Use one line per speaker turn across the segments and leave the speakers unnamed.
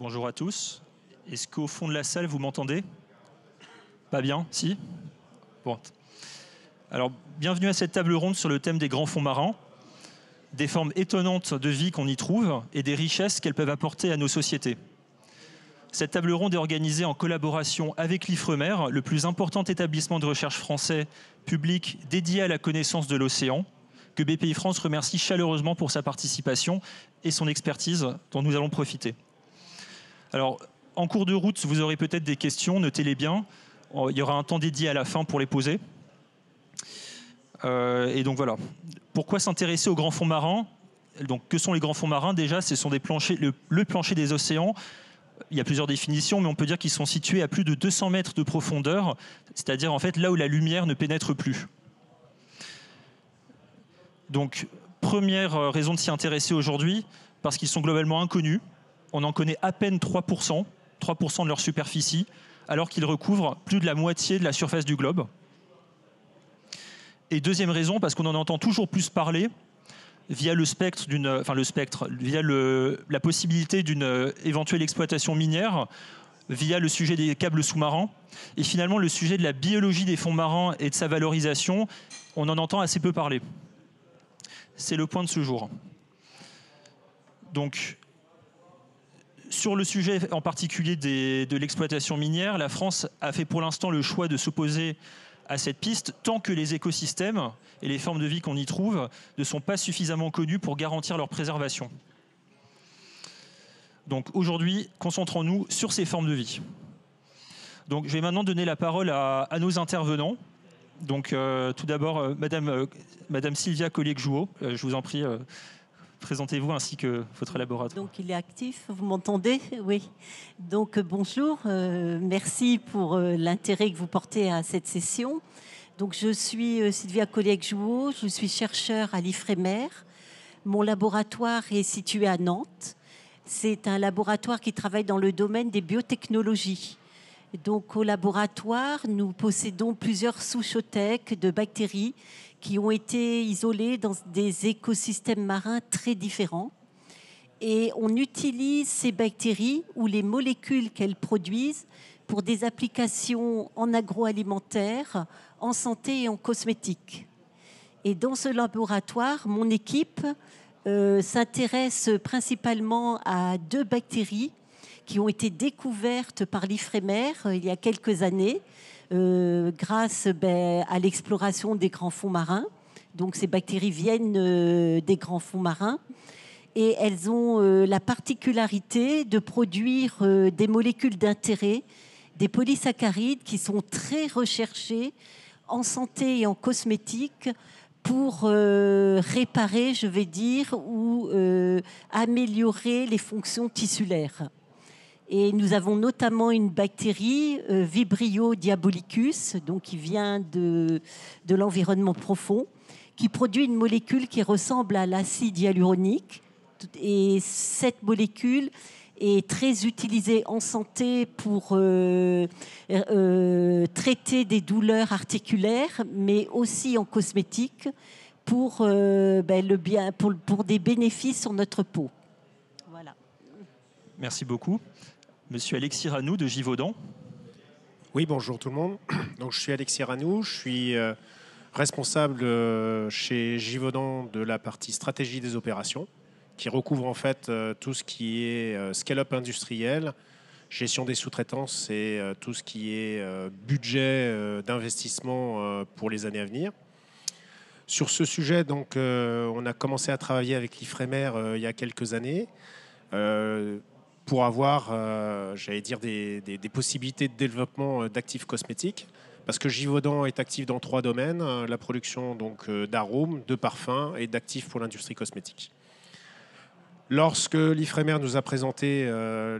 Bonjour à tous. Est-ce qu'au fond de la salle, vous m'entendez? Pas bien? Si? Bon. Alors, bienvenue à cette table ronde sur le thème des grands fonds marins, des formes étonnantes de vie qu'on y trouve et des richesses qu'elles peuvent apporter à nos sociétés. Cette table ronde est organisée en collaboration avec l'IFREMER, le plus important établissement de recherche français public dédié à la connaissance de l'océan, que BPI-France remercie chaleureusement pour sa participation et son expertise dont nous allons profiter. Alors, en cours de route, vous aurez peut-être des questions, notez-les bien. Il y aura un temps dédié à la fin pour les poser. Et donc voilà. Pourquoi s'intéresser aux grands fonds marins? Donc, que sont les grands fonds marins? Déjà, ce sont des planchers, le plancher des océans. Il y a plusieurs définitions, mais on peut dire qu'ils sont situés à plus de 200 mètres de profondeur, c'est-à-dire en fait là où la lumière ne pénètre plus. Donc, première raison de s'y intéresser aujourd'hui, parce qu'ils sont globalement inconnus. On en connaît à peine 3% de leur superficie, alors qu'ils recouvrent plus de la moitié de la surface du globe. Et deuxième raison, parce qu'on en entend toujours plus parler via le spectre via la possibilité d'une éventuelle exploitation minière, via le sujet des câbles sous-marins, et finalement le sujet de la biologie des fonds marins et de sa valorisation, on en entend assez peu parler. C'est le point de ce jour. Donc, sur le sujet en particulier de l'exploitation minière, la France a fait pour l'instant le choix de s'opposer à cette piste tant que les écosystèmes et les formes de vie qu'on y trouve ne sont pas suffisamment connus pour garantir leur préservation. Donc aujourd'hui, concentrons-nous sur ces formes de vie. Donc je vais maintenant donner la parole à nos intervenants. Donc tout d'abord, Madame Sylvia Collier-Jouot, je vous en prie. Présentez-vous ainsi que votre laboratoire.
Donc il est actif, vous m'entendez? Oui. Donc bonjour, merci pour l'intérêt que vous portez à cette session. Donc je suis Sylvia Collier-Jouot, je suis chercheure à l'IFREMER. Mon laboratoire est situé à Nantes. C'est un laboratoire qui travaille dans le domaine des biotechnologies. Donc au laboratoire, nous possédons plusieurs souches de bactéries qui ont été isolées dans des écosystèmes marins très différents. Et on utilise ces bactéries ou les molécules qu'elles produisent pour des applications en agroalimentaire, en santé et en cosmétique. Et dans ce laboratoire, mon équipe s'intéresse principalement à 2 bactéries qui ont été découvertes par l'IFREMER il y a quelques années, grâce à l'exploration des grands fonds marins. Donc ces bactéries viennent des grands fonds marins et elles ont la particularité de produire des molécules d'intérêt, des polysaccharides qui sont très recherchés en santé et en cosmétique pour réparer, je vais dire, ou améliorer les fonctions tissulaires. Et nous avons notamment une bactérie, Vibrio diabolicus, donc qui vient de l'environnement profond, qui produit une molécule qui ressemble à l'acide hyaluronique. Et cette molécule est très utilisée en santé pour traiter des douleurs articulaires, mais aussi en cosmétique pour des bénéfices sur notre peau. Voilà.
Merci beaucoup. Monsieur Alexis Ranou de Givaudan.
Oui, bonjour tout le monde. Donc, je suis Alexis Ranou, je suis responsable chez Givaudan de la partie stratégie des opérations, qui recouvre en fait tout ce qui est scale-up industriel, gestion des sous-traitances et tout ce qui est budget d'investissement pour les années à venir. Sur ce sujet, donc, on a commencé à travailler avec l'IFREMER il y a quelques années. Pour avoir, j'allais dire, des possibilités de développement d'actifs cosmétiques. Parce que Givaudan est actif dans 3 domaines, la production donc d'arômes, de parfums et d'actifs pour l'industrie cosmétique. Lorsque l'IFREMER nous a présenté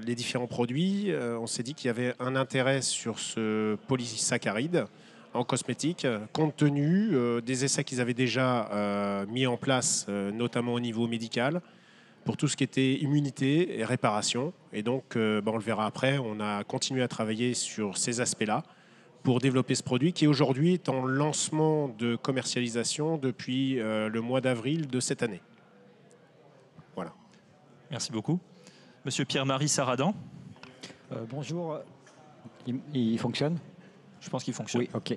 les différents produits, on s'est dit qu'il y avait un intérêt sur ce polysaccharide en cosmétique, compte tenu des essais qu'ils avaient déjà mis en place, notamment au niveau médical, pour tout ce qui était immunité et réparation. Et donc, on le verra après, on a continué à travailler sur ces aspects-là pour développer ce produit qui aujourd'hui est en lancement de commercialisation depuis le mois d'avril de cette année. Voilà.
Merci beaucoup. Monsieur Pierre-Marie Saradin.
Bonjour, il fonctionne ?
Je pense qu'il fonctionne.
Oui, ok.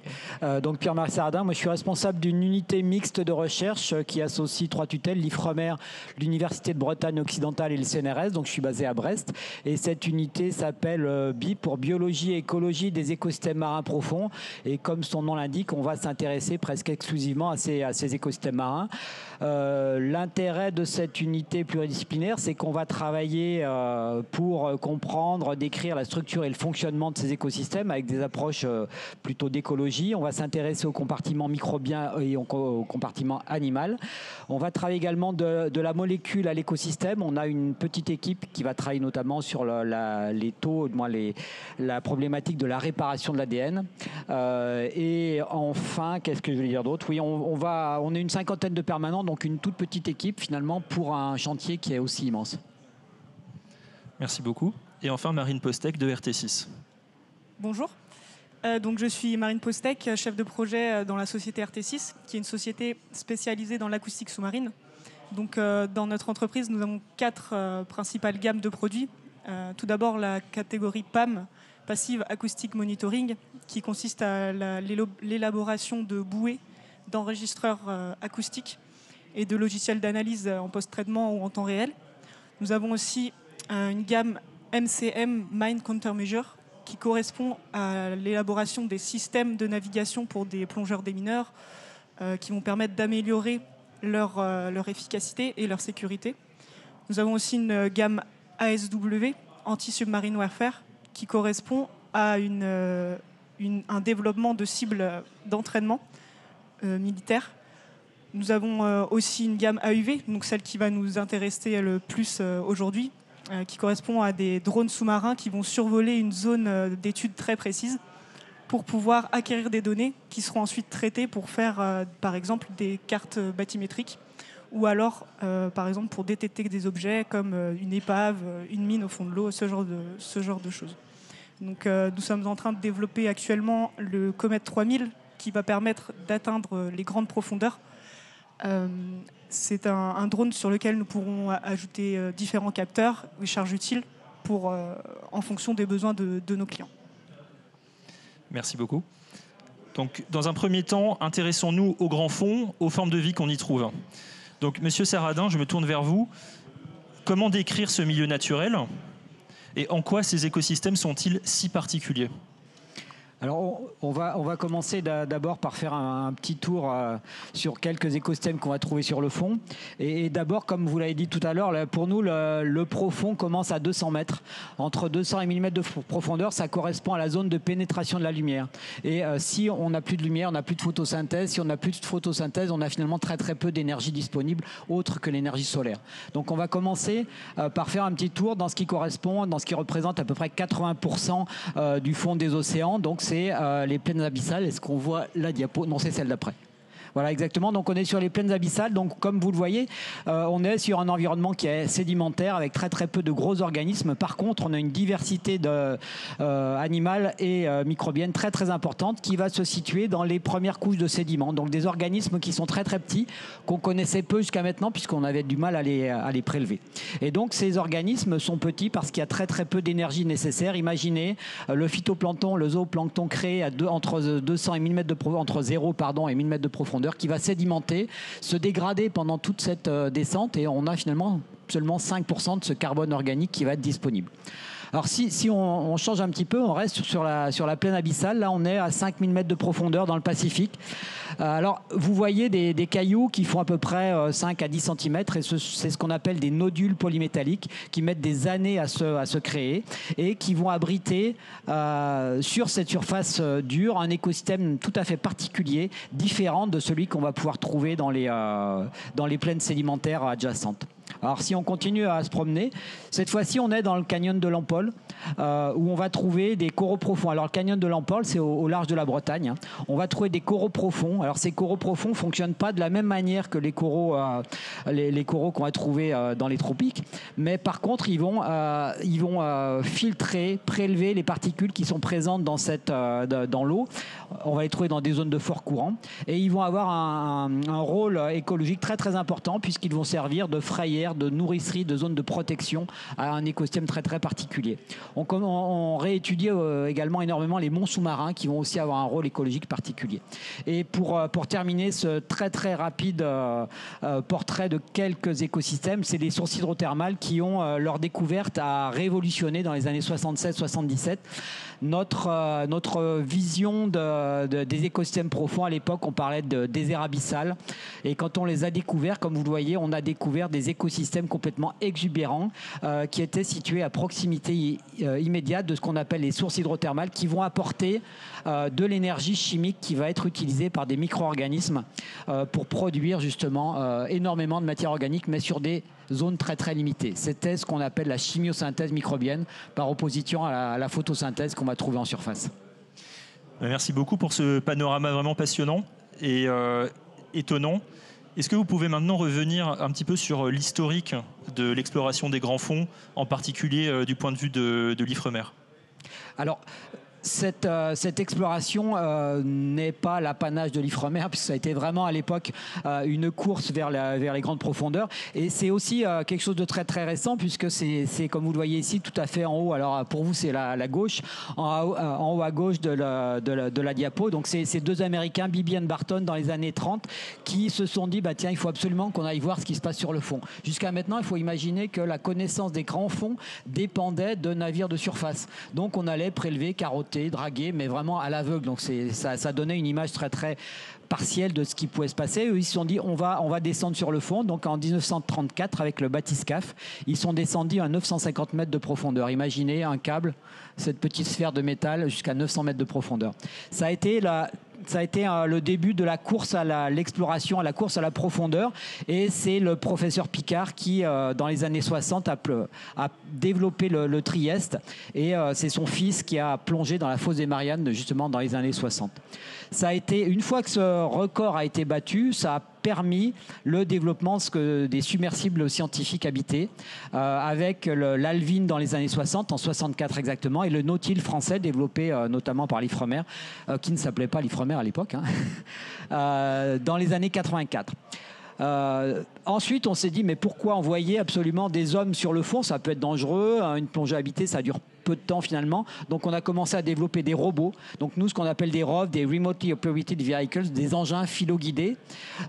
Donc Pierre-Marc Saradin, moi je suis responsable d'une unité mixte de recherche qui associe 3 tutelles, l'IFREMER, l'Université de Bretagne occidentale et le CNRS, donc je suis basé à Brest. Et cette unité s'appelle BIP pour Biologie et Écologie des écosystèmes marins profonds. Et comme son nom l'indique, on va s'intéresser presque exclusivement à ces écosystèmes marins. L'intérêt de cette unité pluridisciplinaire, c'est qu'on va travailler pour comprendre, décrire la structure et le fonctionnement de ces écosystèmes avec des approches plutôt d'écologie. On va s'intéresser au compartiment microbien et au compartiment animal. On va travailler également de la molécule à l'écosystème. On a une petite équipe qui va travailler notamment sur les taux, la problématique de la réparation de l'ADN. Et enfin, qu'est-ce que je vais dire d'autre ? Oui, on est une 50aine de permanents, donc une toute petite équipe finalement pour un chantier qui est aussi immense.
Merci beaucoup. Et enfin, Marine Postek de RT6.
Bonjour. Donc je suis Marine Postek, chef de projet dans la société RT6, qui est une société spécialisée dans l'acoustique sous-marine. Donc dans notre entreprise, nous avons 4 principales gammes de produits. Tout d'abord la catégorie PAM, Passive Acoustic Monitoring, qui consiste à l'élaboration de bouées, d'enregistreurs acoustiques et de logiciels d'analyse en post-traitement ou en temps réel. Nous avons aussi une gamme MCM, Mine Countermeasure, qui correspond à l'élaboration des systèmes de navigation pour des plongeurs démineurs qui vont permettre d'améliorer leur efficacité et leur sécurité. Nous avons aussi une gamme ASW, Anti-Submarine Warfare, qui correspond à un développement de cibles d'entraînement militaire. Nous avons aussi une gamme AUV, donc celle qui va nous intéresser le plus aujourd'hui, qui correspond à des drones sous-marins qui vont survoler une zone d'étude très précise pour pouvoir acquérir des données qui seront ensuite traitées pour faire, par exemple, des cartes bathymétriques ou alors, par exemple, pour détecter des objets comme une épave, une mine au fond de l'eau, ce genre de choses. Donc, nous sommes en train de développer actuellement le Comet 3000 qui va permettre d'atteindre les grandes profondeurs. C'est un drone sur lequel nous pourrons ajouter différents capteurs et charges utiles en fonction des besoins de nos clients.
Merci beaucoup. Donc, dans un premier temps, intéressons-nous au grand fond, aux formes de vie qu'on y trouve. Donc, Monsieur Saradin, je me tourne vers vous. Comment décrire ce milieu naturel et en quoi ces écosystèmes sont-ils si particuliers ?
Alors, on va commencer d'abord par faire un petit tour sur quelques écosystèmes qu'on va trouver sur le fond. Et d'abord, comme vous l'avez dit tout à l'heure, pour nous, le profond commence à 200 mètres. Entre 200 et 1000 mètres de profondeur, ça correspond à la zone de pénétration de la lumière. Et si on n'a plus de lumière, on n'a plus de photosynthèse. Si on n'a plus de photosynthèse, on a finalement très très peu d'énergie disponible, autre que l'énergie solaire. Donc, on va commencer par faire un petit tour dans ce qui représente à peu près 80% du fond des océans. Donc, c'est les plaines abyssales. Est-ce qu'on voit la diapo ? Non, c'est celle d'après. Voilà, exactement. Donc, on est sur les plaines abyssales. Donc, comme vous le voyez, on est sur un environnement qui est sédimentaire avec très, très peu de gros organismes. Par contre, on a une diversité animale et microbienne très, très importante qui va se situer dans les premières couches de sédiments. Donc, des organismes qui sont très, très petits, qu'on connaissait peu jusqu'à maintenant puisqu'on avait du mal à les prélever. Et donc, ces organismes sont petits parce qu'il y a très, très peu d'énergie nécessaire. Imaginez le phytoplancton, le zooplancton créé entre 200 et 1000 mètres entre 0 et 1000 mètres de profondeur, qui va sédimenter, se dégrader pendant toute cette descente, et on a finalement seulement 5% de ce carbone organique qui va être disponible. Alors si on change un petit peu, on reste sur la plaine abyssale. Là, on est à 5000 mètres de profondeur dans le Pacifique. Alors, vous voyez des cailloux qui font à peu près 5 à 10 cm, et c'est ce qu'on appelle des nodules polymétalliques qui mettent des années à se créer et qui vont abriter sur cette surface dure un écosystème tout à fait particulier, différent de celui qu'on va pouvoir trouver dans les plaines sédimentaires adjacentes. Alors, si on continue à se promener, cette fois-ci, on est dans le canyon de l'Ampol, où on va trouver des coraux profonds. Alors, le canyon de l'Ampol, c'est au large de la Bretagne. On va trouver des coraux profonds. Alors, ces coraux profonds ne fonctionnent pas de la même manière que les coraux qu'on va trouver dans les tropiques. Mais par contre, ils vont filtrer, prélever les particules qui sont présentes dans l'eau. On va les trouver dans des zones de fort courant. Et ils vont avoir un rôle écologique très, très important, puisqu'ils vont servir de frayère, d'air, de nourricerie, de zones de protection à un écosystème très très particulier. On réétudie également énormément les monts sous-marins qui vont aussi avoir un rôle écologique particulier. Et pour terminer ce très très rapide portrait de quelques écosystèmes, c'est les sources hydrothermales qui ont leur découverte à révolutionner dans les années 76-77 notre vision des écosystèmes profonds. À l'époque, on parlait de désert abyssal. Et quand on les a découverts, comme vous le voyez, on a découvert des écosystèmes complètement exubérants qui étaient situés à proximité immédiate de ce qu'on appelle les sources hydrothermales, qui vont apporter de l'énergie chimique qui va être utilisée par des micro-organismes pour produire justement énormément de matière organique, mais sur des zones très très limitées. C'était ce qu'on appelle la chimiosynthèse microbienne, par opposition à la photosynthèse qu'on va trouver en surface.
Merci beaucoup pour ce panorama vraiment passionnant et étonnant. Est-ce que vous pouvez maintenant revenir un petit peu sur l'historique de l'exploration des grands fonds, en particulier du point de vue de l'Ifremer?
Alors, cette exploration n'est pas l'apanage de l'Ifremer, puisque ça a été vraiment à l'époque une course vers les grandes profondeurs. Et c'est aussi quelque chose de très très récent, puisque c'est comme vous le voyez ici, tout à fait en haut. Alors pour vous, c'est la gauche, en haut à gauche de la diapo. Donc c'est ces deux Américains, Beebe et Barton, dans les années 30, qui se sont dit, bah, tiens, il faut absolument qu'on aille voir ce qui se passe sur le fond. Jusqu'à maintenant, il faut imaginer que la connaissance des grands fonds dépendait de navires de surface. Donc on allait prélever, carotter, draguer, mais vraiment à l'aveugle. Donc ça donnait une image très très partielle de ce qui pouvait se passer. Eux, ils se sont dit on va descendre sur le fond. Donc en 1934, avec le bathyscaphe, ils sont descendus à 950 mètres de profondeur. Imaginez un câble, cette petite sphère de métal jusqu'à 900 mètres de profondeur. Ça a été le début de la course à l'exploration, à la course à la profondeur. Et c'est le professeur Picard qui, dans les années 60, a développé le Trieste. Et c'est son fils qui a plongé dans la fosse des Mariannes, justement, dans les années 60. Ça a été, une fois que ce record a été battu, ça a permis le développement des submersibles scientifiques habités, avec l'Alvin dans les années 60, en 64 exactement, et le Nautile français développé notamment par l'Ifremer, qui ne s'appelait pas l'Ifremer à l'époque, dans les années 84. Ensuite, on s'est dit, mais pourquoi envoyer absolument des hommes sur le fond? Ça peut être dangereux, une plongée habitée, ça dure peu de temps finalement. Donc on a commencé à développer des robots. Donc nous, ce qu'on appelle des ROV, des Remotely Operated Vehicles, des engins philo-guidés.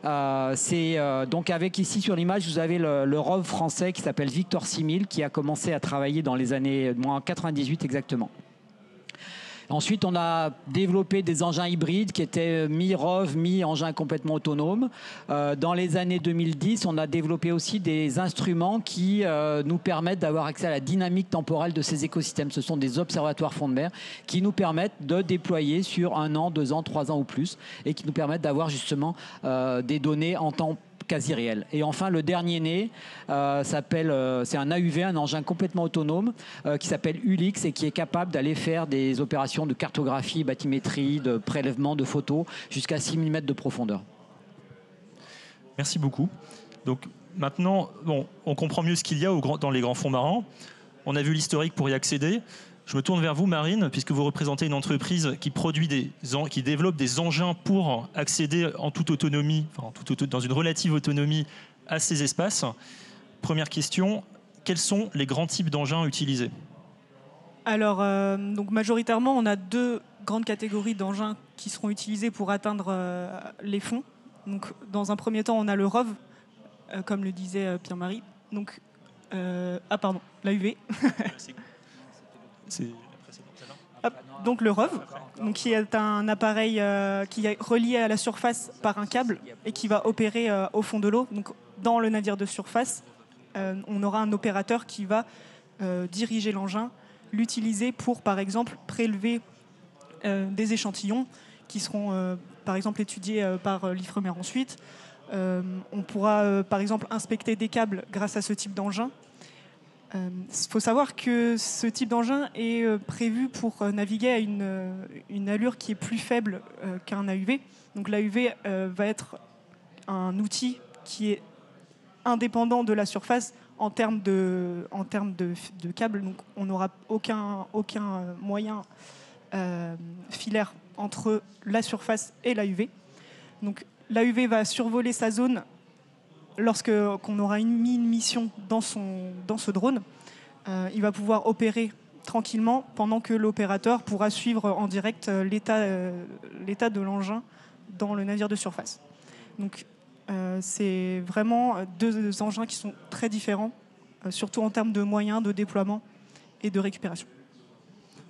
Donc avec ici sur l'image, vous avez le ROV français qui s'appelle Victor 6000, qui a commencé à travailler dans les années 98 exactement. Ensuite, on a développé des engins hybrides qui étaient mi-ROV, mi-engins complètement autonomes. Dans les années 2010, on a développé aussi des instruments qui nous permettent d'avoir accès à la dynamique temporelle de ces écosystèmes. Ce sont des observatoires fonds de mer qui nous permettent de déployer sur 1 an, 2 ans, 3 ans ou plus, et qui nous permettent d'avoir justement des données en temps quasi réel. Et enfin, le dernier né c'est un AUV, un engin complètement autonome qui s'appelle Ulix et qui est capable d'aller faire des opérations de cartographie, bathymétrie, de prélèvement de photos jusqu'à 6000 mètres de profondeur.
Merci beaucoup. Donc maintenant, on comprend mieux ce qu'il y a dans les grands fonds marins. On a vu l'historique pour y accéder. Je me tourne vers vous, Marine, puisque vous représentez une entreprise qui qui développe des engins pour accéder en toute autonomie, dans une relative autonomie à ces espaces. Première question, quels sont les grands types d'engins utilisés?
Alors, donc majoritairement, on a 2 grandes catégories d'engins qui seront utilisés pour atteindre les fonds. Donc, dans un premier temps, on a le ROV, comme le disait Pierre-Marie. Donc, l'AUV. C'est la précédente, celle-là. Donc le ROV, qui est un appareil qui est relié à la surface par un câble et qui va opérer au fond de l'eau. Donc dans le navire de surface, on aura un opérateur qui va diriger l'engin, l'utiliser pour, par exemple, prélever des échantillons qui seront, par exemple, étudiés par l'Ifremer ensuite. On pourra, par exemple, inspecter des câbles grâce à ce type d'engin. Il faut savoir que ce type d'engin est prévu pour naviguer à une allure qui est plus faible qu'un AUV. Donc l'AUV va être un outil qui est indépendant de la surface en termes de câbles. Donc on n'aura aucun moyen filaire entre la surface et l'AUV. Donc l'AUV va survoler sa zone lorsqu'on aura mis une mission dans ce drone, il va pouvoir opérer tranquillement pendant que l'opérateur pourra suivre en direct l'état de l'engin dans le navire de surface. Donc c'est vraiment deux engins qui sont très différents, surtout en termes de moyens de déploiement et de récupération.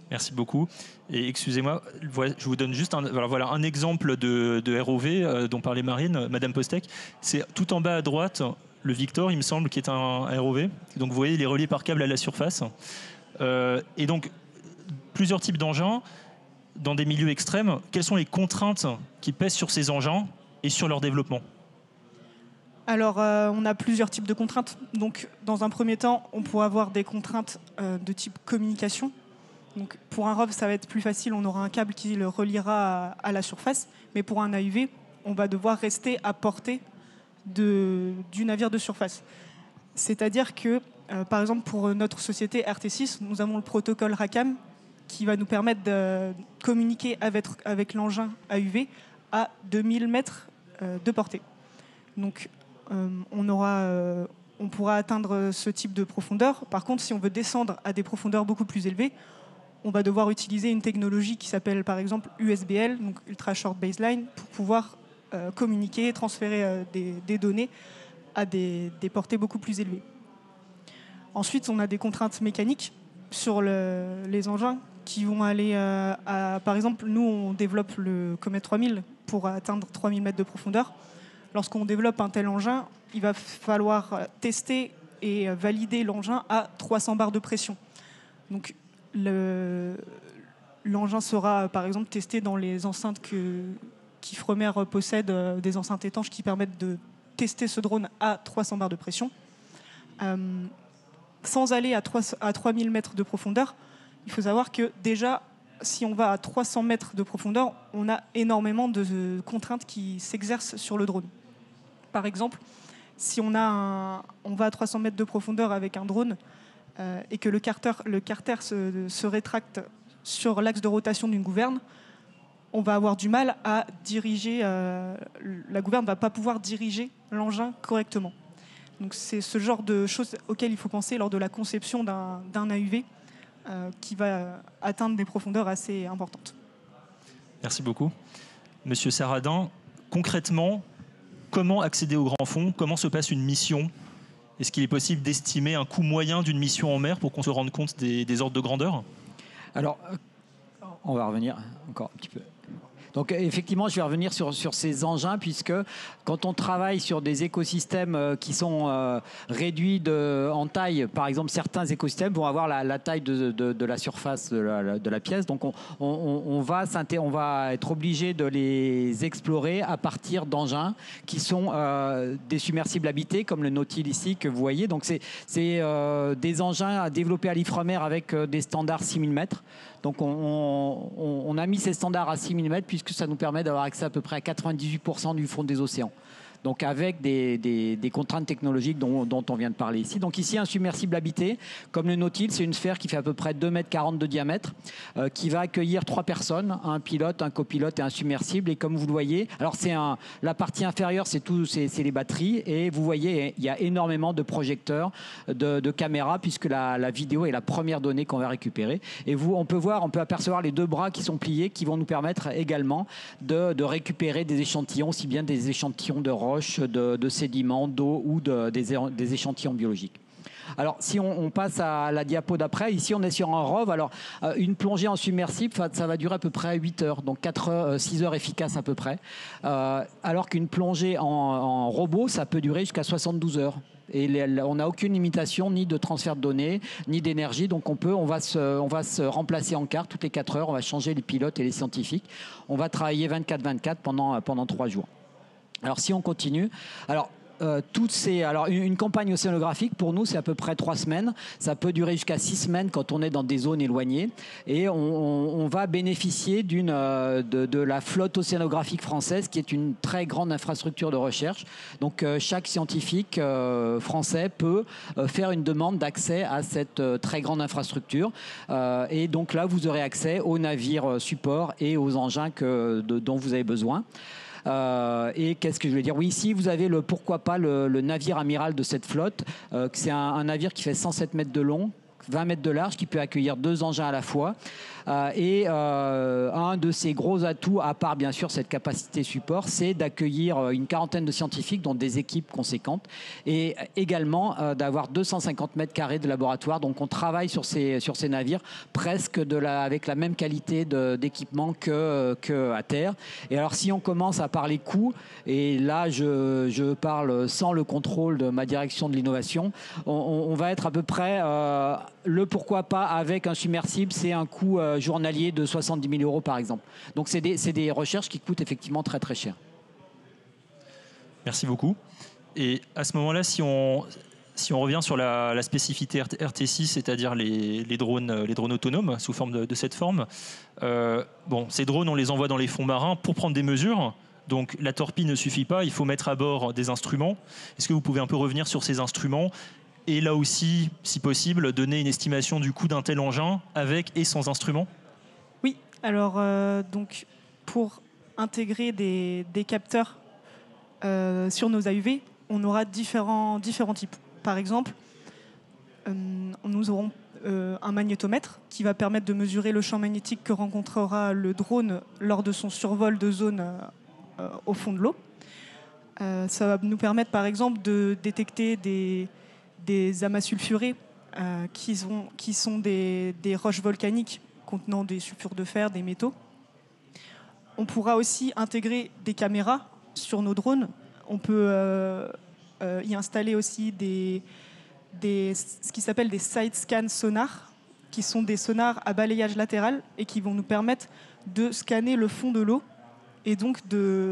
Merci beaucoup. Et excusez-moi, je vous donne juste un exemple de ROV dont parlait Marine, Madame Postek. C'est tout en bas à droite, le Victor, il me semble, qui est un ROV. Donc vous voyez, il est relié par câble à la surface. Et donc, plusieurs types d'engins dans des milieux extrêmes. Quelles sont les contraintes qui pèsent sur ces engins et sur leur développement ?
Alors, on a plusieurs types de contraintes. Donc, dans un premier temps, on pourra avoir des contraintes de type communication. Donc, pour un ROV, ça va être plus facile. On aura un câble qui le reliera à la surface. Mais pour un AUV, on va devoir rester à portée du navire de surface. C'est-à-dire que, par exemple, pour notre société RT6, nous avons le protocole RACAM qui va nous permettre de communiquer avec l'engin AUV à 2000 mètres de portée. Donc, on pourra atteindre ce type de profondeur. Par contre, si on veut descendre à des profondeurs beaucoup plus élevées, on va devoir utiliser une technologie qui s'appelle par exemple USBL, donc Ultra Short Baseline, pour pouvoir communiquer, transférer des données à des portées beaucoup plus élevées. Ensuite, on a des contraintes mécaniques sur les engins qui vont aller par exemple, nous, on développe le Comet 3000 pour atteindre 3000 mètres de profondeur. Lorsqu'on développe un tel engin, il va falloir tester et valider l'engin à 300 bars de pression. Donc, l'engin sera, par exemple, testé dans les enceintes qu'Ifremer possède, des enceintes étanches qui permettent de tester ce drone à 300 bars de pression. Sans aller à 3000 mètres de profondeur, il faut savoir que déjà, si on va à 300 mètres de profondeur, on a énormément de contraintes qui s'exercent sur le drone. Par exemple, si on va à 300 mètres de profondeur avec un drone et que le carter se rétracte sur l'axe de rotation d'une gouverne, on va avoir du mal à diriger, la gouverne ne va pas pouvoir diriger l'engin correctement. Donc c'est ce genre de choses auxquelles il faut penser lors de la conception d'un AUV qui va atteindre des profondeurs assez importantes.
Merci beaucoup. Monsieur Saradin, concrètement, comment accéder au grand fond ? Comment se passe une mission ? Est-ce qu'il est possible d'estimer un coût moyen d'une mission en mer pour qu'on se rende compte des ordres de grandeur ?
Alors, on va revenir encore un petit peu. Donc effectivement, je vais revenir sur ces engins, puisque quand on travaille sur des écosystèmes qui sont réduits en taille, par exemple certains écosystèmes vont avoir la taille de la surface de la pièce, donc on va être obligé de les explorer à partir d'engins qui sont des submersibles habités, comme le Nautil ici que vous voyez. Donc c'est des engins développés à l'Ifremer avec des standards 6000 mètres. Donc on a mis ces standards à 6000 mètres puisque ça nous permet d'avoir accès à peu près à 98% du fond des océans. Donc avec des contraintes technologiques dont on vient de parler ici. Donc ici, un submersible habité, comme le Nautil, c'est une sphère qui fait à peu près 2,40 m de diamètre, qui va accueillir 3 personnes, un pilote, un copilote et un submersible. Et comme vous le voyez, alors la partie inférieure, c'est les batteries. Et vous voyez, il y a énormément de projecteurs, de caméras, puisque la vidéo est la première donnée qu'on va récupérer. Et on peut apercevoir les 2 bras qui sont pliés, qui vont nous permettre également de récupérer des échantillons, aussi bien des échantillons de roches, de sédiments, d'eau ou des échantillons biologiques. Alors, si on passe à la diapo d'après, ici on est sur un ROV. Alors, une plongée en submersible, ça va durer à peu près 8 heures, donc 6 heures efficaces à peu près. Alors qu'une plongée en robot, ça peut durer jusqu'à 72 heures. Et on n'a aucune limitation ni de transfert de données, ni d'énergie. Donc on va se remplacer en quart toutes les 4 heures. On va changer les pilotes et les scientifiques. On va travailler 24/24 pendant 3 jours. Alors si on continue, une campagne océanographique pour nous c'est à peu près 3 semaines. Ça peut durer jusqu'à 6 semaines quand on est dans des zones éloignées. Et on va bénéficier de la flotte océanographique française qui est une très grande infrastructure de recherche. Donc chaque scientifique français peut faire une demande d'accès à cette très grande infrastructure. Et donc là vous aurez accès aux navires support et aux engins dont vous avez besoin. Et qu'est-ce que je voulais dire? Oui, ici, vous avez pourquoi pas le navire amiral de cette flotte. C'est un navire qui fait 107 mètres de long, 20 mètres de large, qui peut accueillir 2 engins à la fois. Un de ses gros atouts, à part bien sûr cette capacité support, c'est d'accueillir une quarantaine de scientifiques, dont des équipes conséquentes, et également d'avoir 250 mètres carrés de laboratoire. Donc on travaille sur ces navires presque avec la même qualité d'équipement que à terre. Et alors si on commence à parler coûts, et là je parle sans le contrôle de ma direction de l'innovation, on va être à peu près le pourquoi pas avec un submersible, c'est un coût journalier de 70 000 euros par exemple. Donc c'est des recherches qui coûtent effectivement très très cher.
Merci beaucoup. Et à ce moment-là, si on revient sur la spécificité RT6, c'est-à-dire les drones autonomes sous forme de cette forme, ces drones, on les envoie dans les fonds marins pour prendre des mesures. Donc la torpille ne suffit pas, il faut mettre à bord des instruments. Est-ce que vous pouvez un peu revenir sur ces instruments et là aussi, si possible, donner une estimation du coût d'un tel engin avec et sans instruments?
Oui, alors donc pour intégrer des capteurs sur nos AUV, on aura différents types. Par exemple, nous aurons un magnétomètre qui va permettre de mesurer le champ magnétique que rencontrera le drone lors de son survol de zone au fond de l'eau. Ça va nous permettre par exemple de détecter des amas sulfurés qui sont des roches volcaniques contenant des sulfures de fer, des métaux. On pourra aussi intégrer des caméras sur nos drones. On peut y installer aussi ce qui s'appelle des side scan sonars, qui sont des sonars à balayage latéral et qui vont nous permettre de scanner le fond de l'eau et donc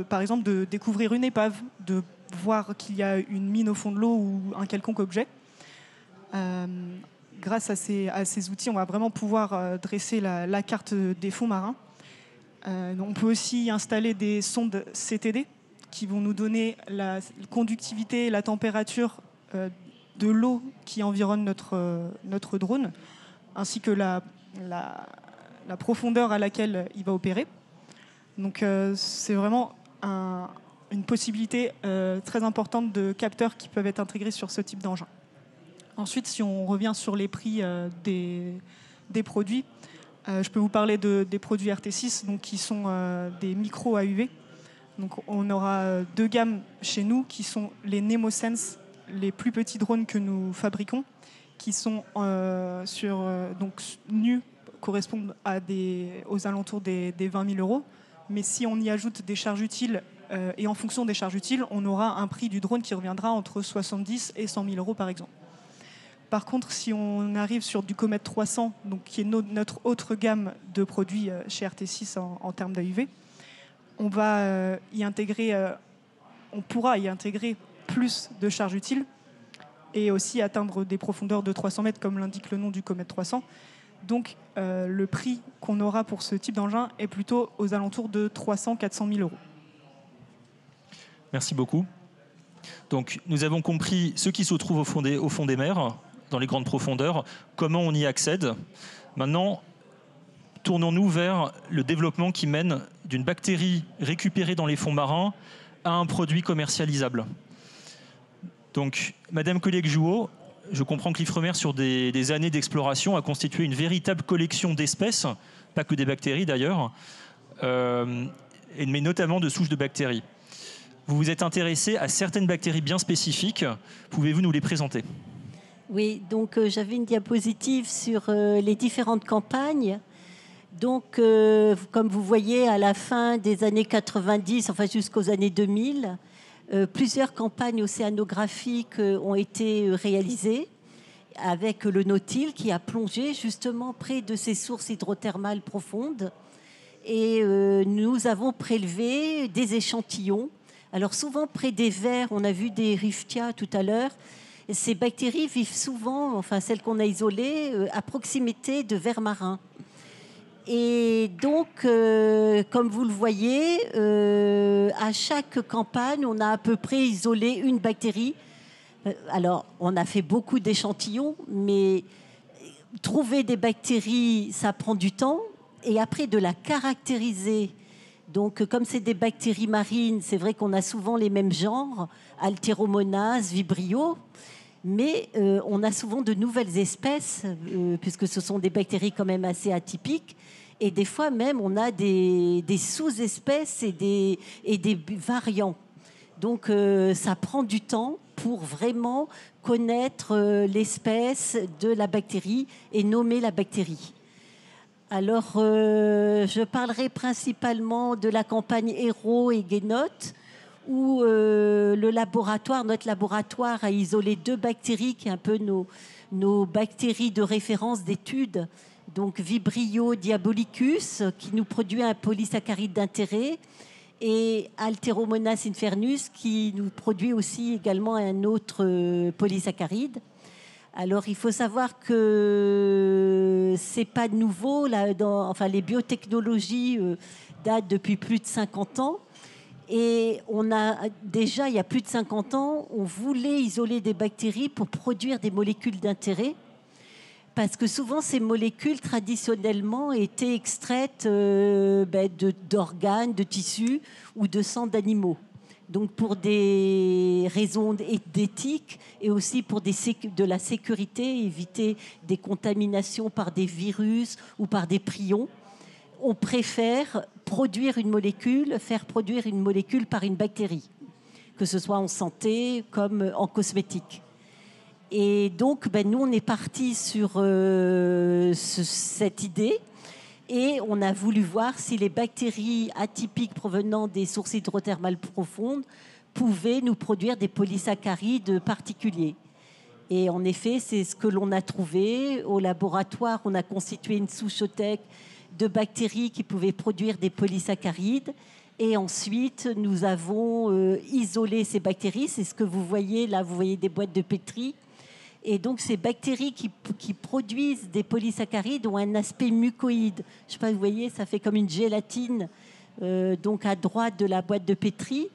par exemple de découvrir une épave, de voir qu'il y a une mine au fond de l'eau ou un quelconque objet. Grâce à ces outils, on va vraiment pouvoir dresser la carte des fonds marins. On peut aussi installer des sondes CTD qui vont nous donner la conductivité et la température de l'eau qui environne notre drone, ainsi que la profondeur à laquelle il va opérer. Donc c'est vraiment une possibilité très importante de capteurs qui peuvent être intégrés sur ce type d'engin. Ensuite, si on revient sur les prix des produits, je peux vous parler des produits RT6, donc, qui sont des micro-AUV. Donc, on aura 2 gammes chez nous qui sont les NemoSense, les plus petits drones que nous fabriquons, qui sont donc nus, correspondent aux alentours des 20 000 euros. Mais si on y ajoute des charges utiles, et en fonction des charges utiles, on aura un prix du drone qui reviendra entre 70 et 100 000 euros par exemple. Par contre, si on arrive sur du Comet 300, donc qui est notre autre gamme de produits chez RT6 en termes d'AUV, on pourra y intégrer plus de charges utiles et aussi atteindre des profondeurs de 300 mètres, comme l'indique le nom du Comet 300. Donc, le prix qu'on aura pour ce type d'engin est plutôt aux alentours de 300-400 000 euros.
Merci beaucoup. Donc, nous avons compris ce qui se trouve au fond des mers, dans les grandes profondeurs, comment on y accède. Maintenant, tournons-nous vers le développement qui mène d'une bactérie récupérée dans les fonds marins à un produit commercialisable. Donc, Madame Colliec-Jouot, je comprends que l'Ifremer, sur des années d'exploration, a constitué une véritable collection d'espèces, pas que des bactéries d'ailleurs, mais notamment de souches de bactéries. Vous vous êtes intéressé à certaines bactéries bien spécifiques. Pouvez-vous nous les présenter ?
Oui, donc j'avais une diapositive sur les différentes campagnes. Donc, comme vous voyez, à la fin des années 90, enfin jusqu'aux années 2000, plusieurs campagnes océanographiques ont été réalisées avec le Nautile qui a plongé justement près de ces sources hydrothermales profondes. Et nous avons prélevé des échantillons. Alors souvent près des vers, on a vu des Riftia tout à l'heure. Ces bactéries vivent souvent, enfin celles qu'on a isolées, à proximité de vers marins. Et donc, comme vous le voyez, à chaque campagne, on a à peu près isolé une bactérie. Alors, on a fait beaucoup d'échantillons, mais trouver des bactéries, ça prend du temps. Et après, de la caractériser, Donc, comme c'est des bactéries marines, c'est vrai qu'on a souvent les mêmes genres, Alteromonas, Vibrio, mais on a souvent de nouvelles espèces, puisque ce sont des bactéries quand même assez atypiques. Et des fois même, on a des sous-espèces et des variants. Donc, ça prend du temps pour vraiment connaître l'espèce de la bactérie et nommer la bactérie. Alors, je parlerai principalement de la campagne Héros et Guénote, où notre laboratoire a isolé 2 bactéries, qui sont un peu nos bactéries de référence d'étude. Donc, Vibrio diabolicus, qui nous produit un polysaccharide d'intérêt, et Alteromonas infernus, qui nous produit aussi également un autre polysaccharide. Alors, il faut savoir que c'est pas nouveau. Les biotechnologies datent depuis plus de 50 ans. Et on a déjà, il y a plus de 50 ans, on voulait isoler des bactéries pour produire des molécules d'intérêt. Parce que souvent, ces molécules, traditionnellement, étaient extraites d'organes, de tissus ou de sang d'animaux. Donc, pour des raisons d'éthique et aussi pour de la sécurité, éviter des contaminations par des virus ou par des prions, on préfère faire produire une molécule par une bactérie, que ce soit en santé comme en cosmétique. Et donc, nous, on est parti sur cette idée. Et on a voulu voir si les bactéries atypiques provenant des sources hydrothermales profondes pouvaient nous produire des polysaccharides particuliers. Et en effet, c'est ce que l'on a trouvé. Au laboratoire, on a constitué une souchothèque de bactéries qui pouvaient produire des polysaccharides. Et ensuite, nous avons isolé ces bactéries. C'est ce que vous voyez là. Vous voyez des boîtes de pétri. Et donc, ces bactéries qui produisent des polysaccharides ont un aspect mucoïde. Je ne sais pas, vous voyez, ça fait comme une gélatine. Donc, à droite de la boîte de pétri,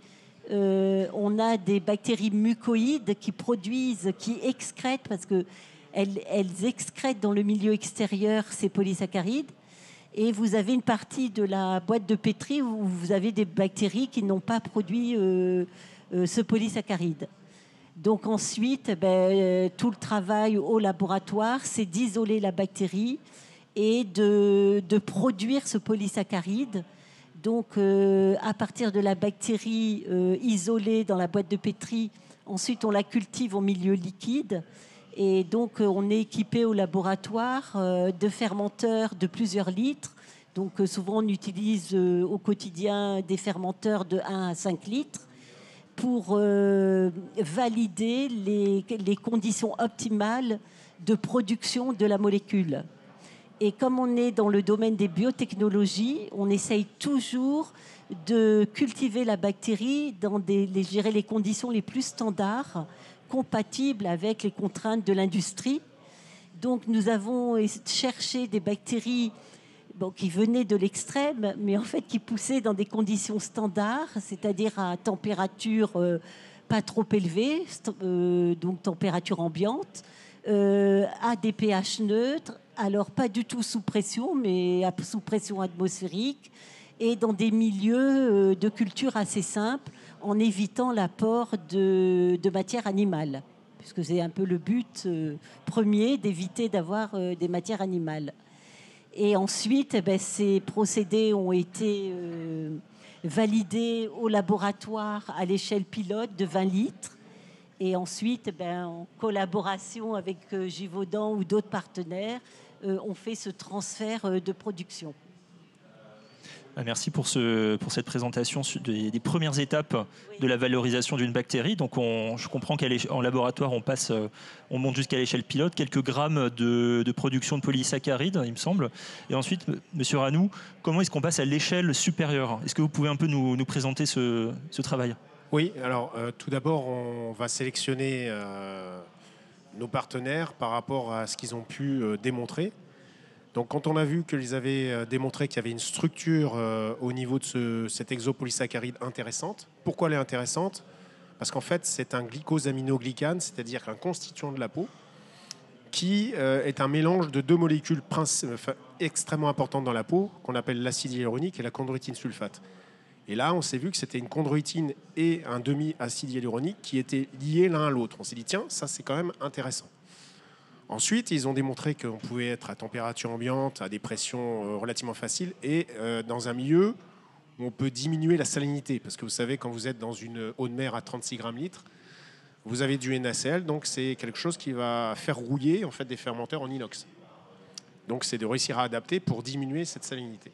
on a des bactéries mucoïdes qui excrètent, parce qu'elles excrètent dans le milieu extérieur ces polysaccharides. Et vous avez une partie de la boîte de pétri où vous avez des bactéries qui n'ont pas produit ce polysaccharide. Donc ensuite, tout le travail au laboratoire, c'est d'isoler la bactérie et de produire ce polysaccharide. Donc à partir de la bactérie isolée dans la boîte de pétri, ensuite on la cultive en milieu liquide. Et donc on est équipé au laboratoire de fermenteurs de plusieurs litres. Donc souvent on utilise au quotidien des fermenteurs de 1 à 5 litres. Pour valider les conditions optimales de production de la molécule. Et comme on est dans le domaine des biotechnologies, on essaye toujours de cultiver la bactérie dans les conditions les plus standards, compatibles avec les contraintes de l'industrie. Donc nous avons cherché des bactéries qui venaient de l'extrême, mais en fait qui poussaient dans des conditions standards, c'est-à-dire à température pas trop élevée, donc température ambiante, à des pH neutres, alors pas du tout sous pression, mais sous pression atmosphérique, et dans des milieux de culture assez simples, en évitant l'apport de matières animales, puisque c'est un peu le but premier, d'éviter d'avoir des matières animales. Et ensuite, ces procédés ont été validés au laboratoire à l'échelle pilote de 20 litres. Et ensuite, en collaboration avec Givaudan ou d'autres partenaires, on fait ce transfert de production.
Merci pour cette présentation des premières étapes de la valorisation d'une bactérie. Donc, je comprends qu'en laboratoire, on monte jusqu'à l'échelle pilote, quelques grammes de production de polysaccharides, il me semble. Et ensuite, Monsieur Ranou, comment est-ce qu'on passe à l'échelle supérieure? Est-ce que vous pouvez un peu nous présenter ce travail?
Oui, alors tout d'abord, on va sélectionner nos partenaires par rapport à ce qu'ils ont pu démontrer. Donc, quand on a vu qu'ils avaient démontré qu'il y avait une structure au niveau de cet exopolysaccharide intéressante, pourquoi elle est intéressante? Parce qu'en fait, c'est un glycosaminoglycane, c'est-à-dire un constituant de la peau, qui est un mélange de 2 molécules extrêmement importantes dans la peau, qu'on appelle l'acide hyaluronique et la chondroïtine sulfate. Et là, on s'est vu que c'était une chondroïtine et un demi-acide hyaluronique qui étaient liés l'un à l'autre. On s'est dit, tiens, ça c'est quand même intéressant. Ensuite, ils ont démontré qu'on pouvait être à température ambiante, à des pressions relativement faciles, et dans un milieu où on peut diminuer la salinité. Parce que vous savez, quand vous êtes dans une eau de mer à 36 grammes litre, vous avez du NaCl, donc c'est quelque chose qui va faire rouiller en fait, des fermenteurs en inox. Donc c'est de réussir à adapter pour diminuer cette salinité.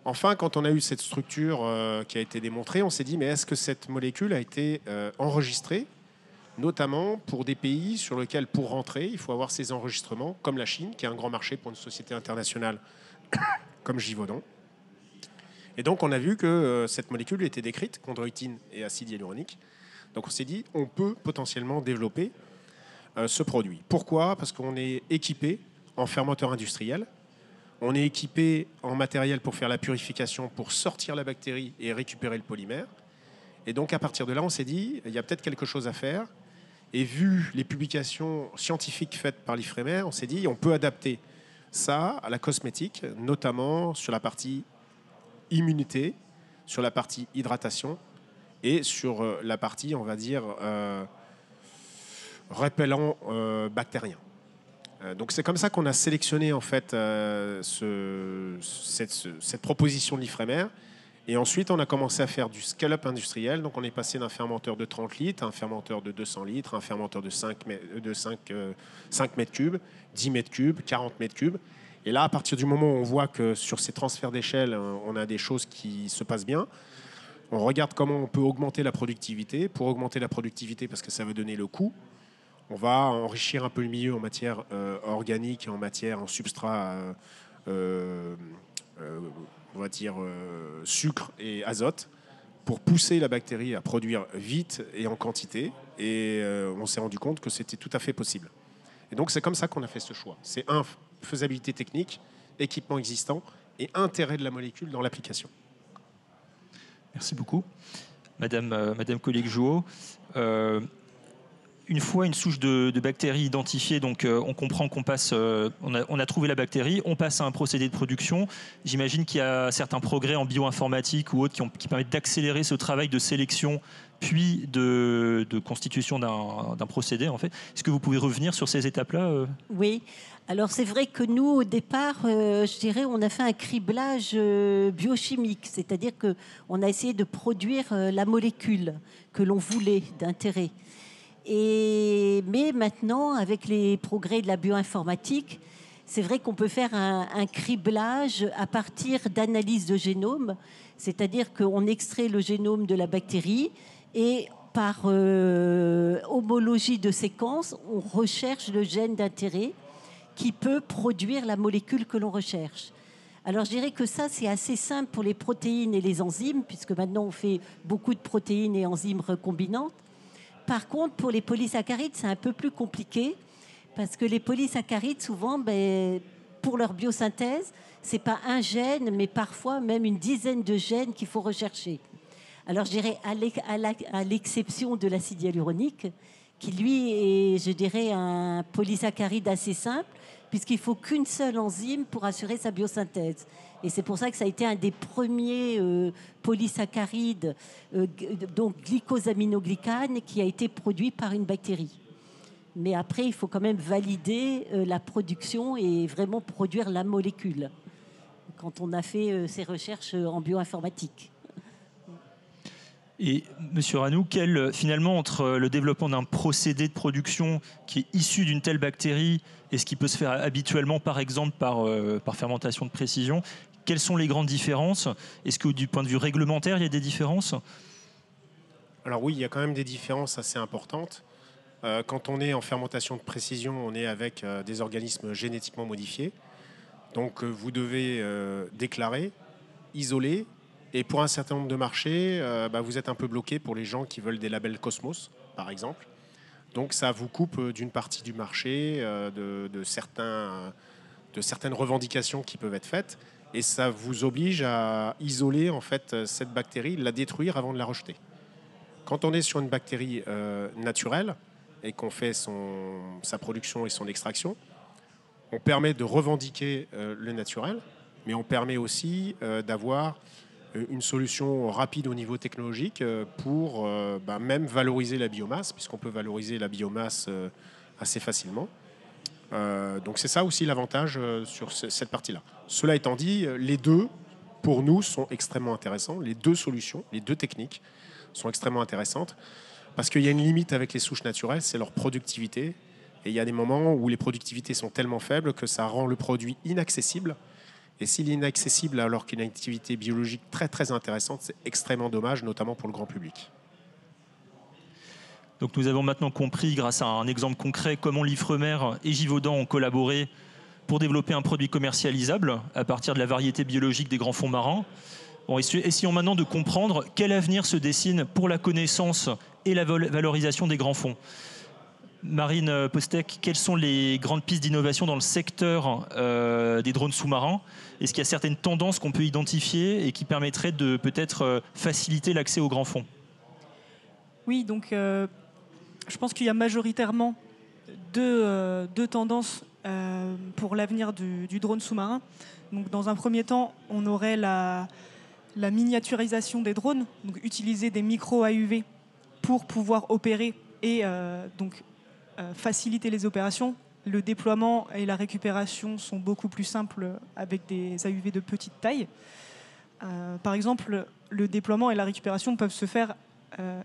Enfin, quand on a eu cette structure qui a été démontrée, on s'est dit, mais est-ce que cette molécule a été enregistrée, notamment pour des pays sur lesquels, pour rentrer, il faut avoir ces enregistrements, comme la Chine, qui est un grand marché pour une société internationale comme Givaudan. Et donc, on a vu que cette molécule était décrite, chondroïtine et acide hyaluronique. Donc, on s'est dit, on peut potentiellement développer ce produit. Pourquoi ? Parce qu'on est équipé en fermenteur industriel. On est équipé en matériel pour faire la purification, pour sortir la bactérie et récupérer le polymère. Et donc, à partir de là, on s'est dit, il y a peut-être quelque chose à faire. Et vu les publications scientifiques faites par l'IFREMER, on s'est dit, on peut adapter ça à la cosmétique, notamment sur la partie immunité, sur la partie hydratation et sur la partie, on va dire, répellent bactérien. Donc c'est comme ça qu'on a sélectionné en fait cette proposition de l'IFREMER. Et ensuite, on a commencé à faire du scale-up industriel. Donc on est passé d'un fermenteur de 30 litres à un fermenteur de 200 litres, un fermenteur de 5 mètres cubes, 10 mètres cubes, 40 mètres cubes. Et là, à partir du moment où on voit que sur ces transferts d'échelle, on a des choses qui se passent bien, on regarde comment on peut augmenter la productivité. Pour augmenter la productivité, parce que ça va donner le coût, on va enrichir un peu le milieu en matière organique, en matière en substrat, on va dire sucre et azote, pour pousser la bactérie à produire vite et en quantité. Et on s'est rendu compte que c'était tout à fait possible. Et donc c'est comme ça qu'on a fait ce choix. C'est faisabilité technique, équipement existant et intérêt de la molécule dans l'application.
Merci beaucoup. Madame Collet-Jouot, une fois une souche de bactéries identifiée, donc on comprend qu'on passe, on a trouvé la bactérie, on passe à un procédé de production. J'imagine qu'il y a certains progrès en bioinformatique ou autres qui permettent d'accélérer ce travail de sélection puis de constitution d'un procédé, en fait. Est-ce que vous pouvez revenir sur ces étapes-là
Oui. Alors c'est vrai que nous, au départ, je dirais, on a fait un criblage biochimique, c'est-à-dire qu'on a essayé de produire la molécule que l'on voulait d'intérêt. Mais maintenant, avec les progrès de la bioinformatique, c'est vrai qu'on peut faire un criblage à partir d'analyse de génome, c'est-à-dire qu'on extrait le génome de la bactérie et par homologie de séquence, on recherche le gène d'intérêt qui peut produire la molécule que l'on recherche. Alors je dirais que ça, c'est assez simple pour les protéines et les enzymes, puisque maintenant on fait beaucoup de protéines et enzymes recombinantes. Par contre, pour les polysaccharides, c'est un peu plus compliqué, parce que les polysaccharides, souvent, pour leur biosynthèse, ce n'est pas un gène, mais parfois même une dizaine de gènes qu'il faut rechercher. Alors je dirais, à l'exception de l'acide hyaluronique, qui lui est, je dirais, un polysaccharide assez simple, puisqu'il ne faut qu'une seule enzyme pour assurer sa biosynthèse. Et c'est pour ça que ça a été un des premiers polysaccharides, donc glycosaminoglycane, qui a été produit par une bactérie. Mais après, il faut quand même valider la production et vraiment produire la molécule, quand on a fait ces recherches en bioinformatique.
Et Monsieur Ranou, finalement, entre le développement d'un procédé de production qui est issu d'une telle bactérie et ce qui peut se faire habituellement, par exemple, par fermentation de précision, quelles sont les grandes différences ? Est-ce que du point de vue réglementaire, il y a des différences ?
Alors oui, il y a quand même des différences assez importantes. Quand on est en fermentation de précision, on est avec des organismes génétiquement modifiés. Donc vous devez déclarer, isoler. Et pour un certain nombre de marchés, vous êtes un peu bloqué pour les gens qui veulent des labels Cosmos, par exemple. Donc ça vous coupe d'une partie du marché, de certaines revendications qui peuvent être faites. Et ça vous oblige à isoler en fait, cette bactérie, la détruire avant de la rejeter. Quand on est sur une bactérie naturelle et qu'on fait sa production et son extraction, on permet de revendiquer le naturel, mais on permet aussi d'avoir une solution rapide au niveau technologique pour même valoriser la biomasse, puisqu'on peut valoriser la biomasse assez facilement. Donc c'est ça aussi l'avantage sur cette partie-là. Cela étant dit, les deux, pour nous, sont extrêmement intéressants. Les deux solutions, les deux techniques sont extrêmement intéressantes parce qu'il y a une limite avec les souches naturelles, c'est leur productivité. Et il y a des moments où les productivités sont tellement faibles que ça rend le produit inaccessible. Et s'il est inaccessible alors qu'il y a une activité biologique très très intéressante, c'est extrêmement dommage, notamment pour le grand public.
Donc nous avons maintenant compris, grâce à un exemple concret, comment l'Ifremer et Givaudan ont collaboré pour développer un produit commercialisable à partir de la variété biologique des grands fonds marins. Bon, essayons maintenant de comprendre quel avenir se dessine pour la connaissance et la valorisation des grands fonds. Marine Postek, quelles sont les grandes pistes d'innovation dans le secteur des drones sous-marins? Est-ce qu'il y a certaines tendances qu'on peut identifier et qui permettraient de peut-être faciliter l'accès aux grands fonds?
Oui, donc je pense qu'il y a majoritairement deux tendances pour l'avenir du drone sous-marin. Donc, dans un premier temps, on aurait la miniaturisation des drones, donc utiliser des micro-AUV pour pouvoir opérer et faciliter les opérations. Le déploiement et la récupération sont beaucoup plus simples avec des AUV de petite taille. Par exemple, le déploiement et la récupération peuvent se faire,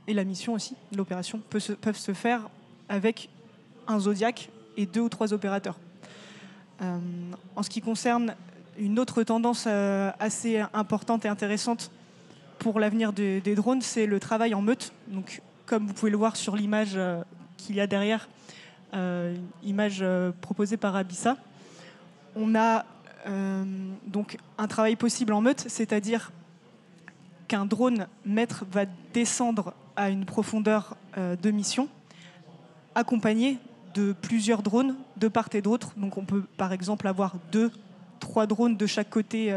et la mission aussi, l'opération, peuvent se faire avec un Zodiac et 2 ou 3 opérateurs. En ce qui concerne une autre tendance assez importante et intéressante pour l'avenir des drones, c'est le travail en meute. Donc, comme vous pouvez le voir sur l'image qu'il y a derrière, image proposée par Abissa, on a donc un travail possible en meute, c'est-à-dire qu'un drone maître va descendre à une profondeur de mission, accompagné de plusieurs drones de part et d'autre. Donc on peut par exemple avoir 2, 3 drones de chaque côté,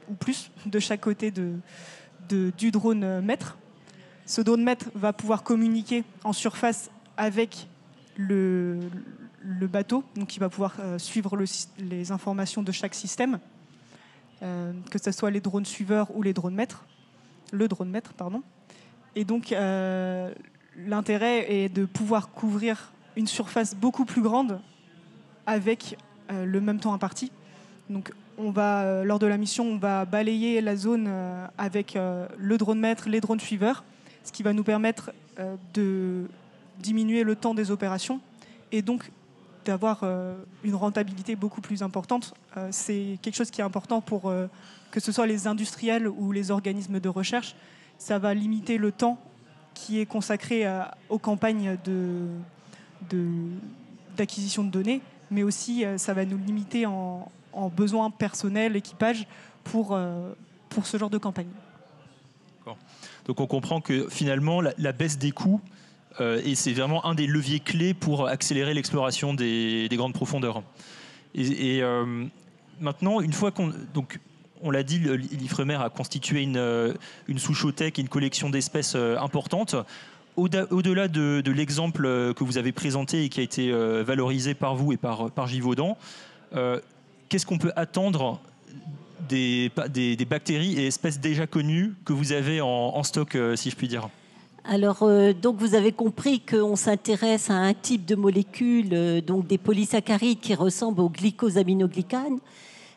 ou plus, de chaque côté du drone maître. Ce drone maître va pouvoir communiquer en surface avec le bateau, donc il va pouvoir suivre les informations de chaque système, que ce soit les drones suiveurs ou les drones maîtres. Le drone maître, pardon. Et donc, l'intérêt est de pouvoir couvrir une surface beaucoup plus grande avec le même temps imparti. Donc, lors de la mission, on va balayer la zone avec le drone maître, les drones suiveurs, ce qui va nous permettre de diminuer le temps des opérations et donc d'avoir une rentabilité beaucoup plus importante. C'est quelque chose qui est important pour que ce soit les industriels ou les organismes de recherche. Ça va limiter le temps qui est consacré aux campagnes d'acquisition de données, mais aussi ça va nous limiter en besoins personnels, équipage, pour ce genre de campagne.
Donc on comprend que finalement la baisse des coûts, et c'est vraiment un des leviers clés pour accélérer l'exploration des grandes profondeurs. Et maintenant, une fois on l'a dit, l'Ifremer a constitué une souchothèque et une collection d'espèces importante. Au-delà de l'exemple que vous avez présenté et qui a été valorisé par vous et par Givaudan, qu'est-ce qu'on peut attendre des bactéries et espèces déjà connues que vous avez en stock, si je puis dire?
Alors, donc vous avez compris qu'on s'intéresse à un type de molécules, donc des polysaccharides qui ressemblent aux glycosaminoglycanes,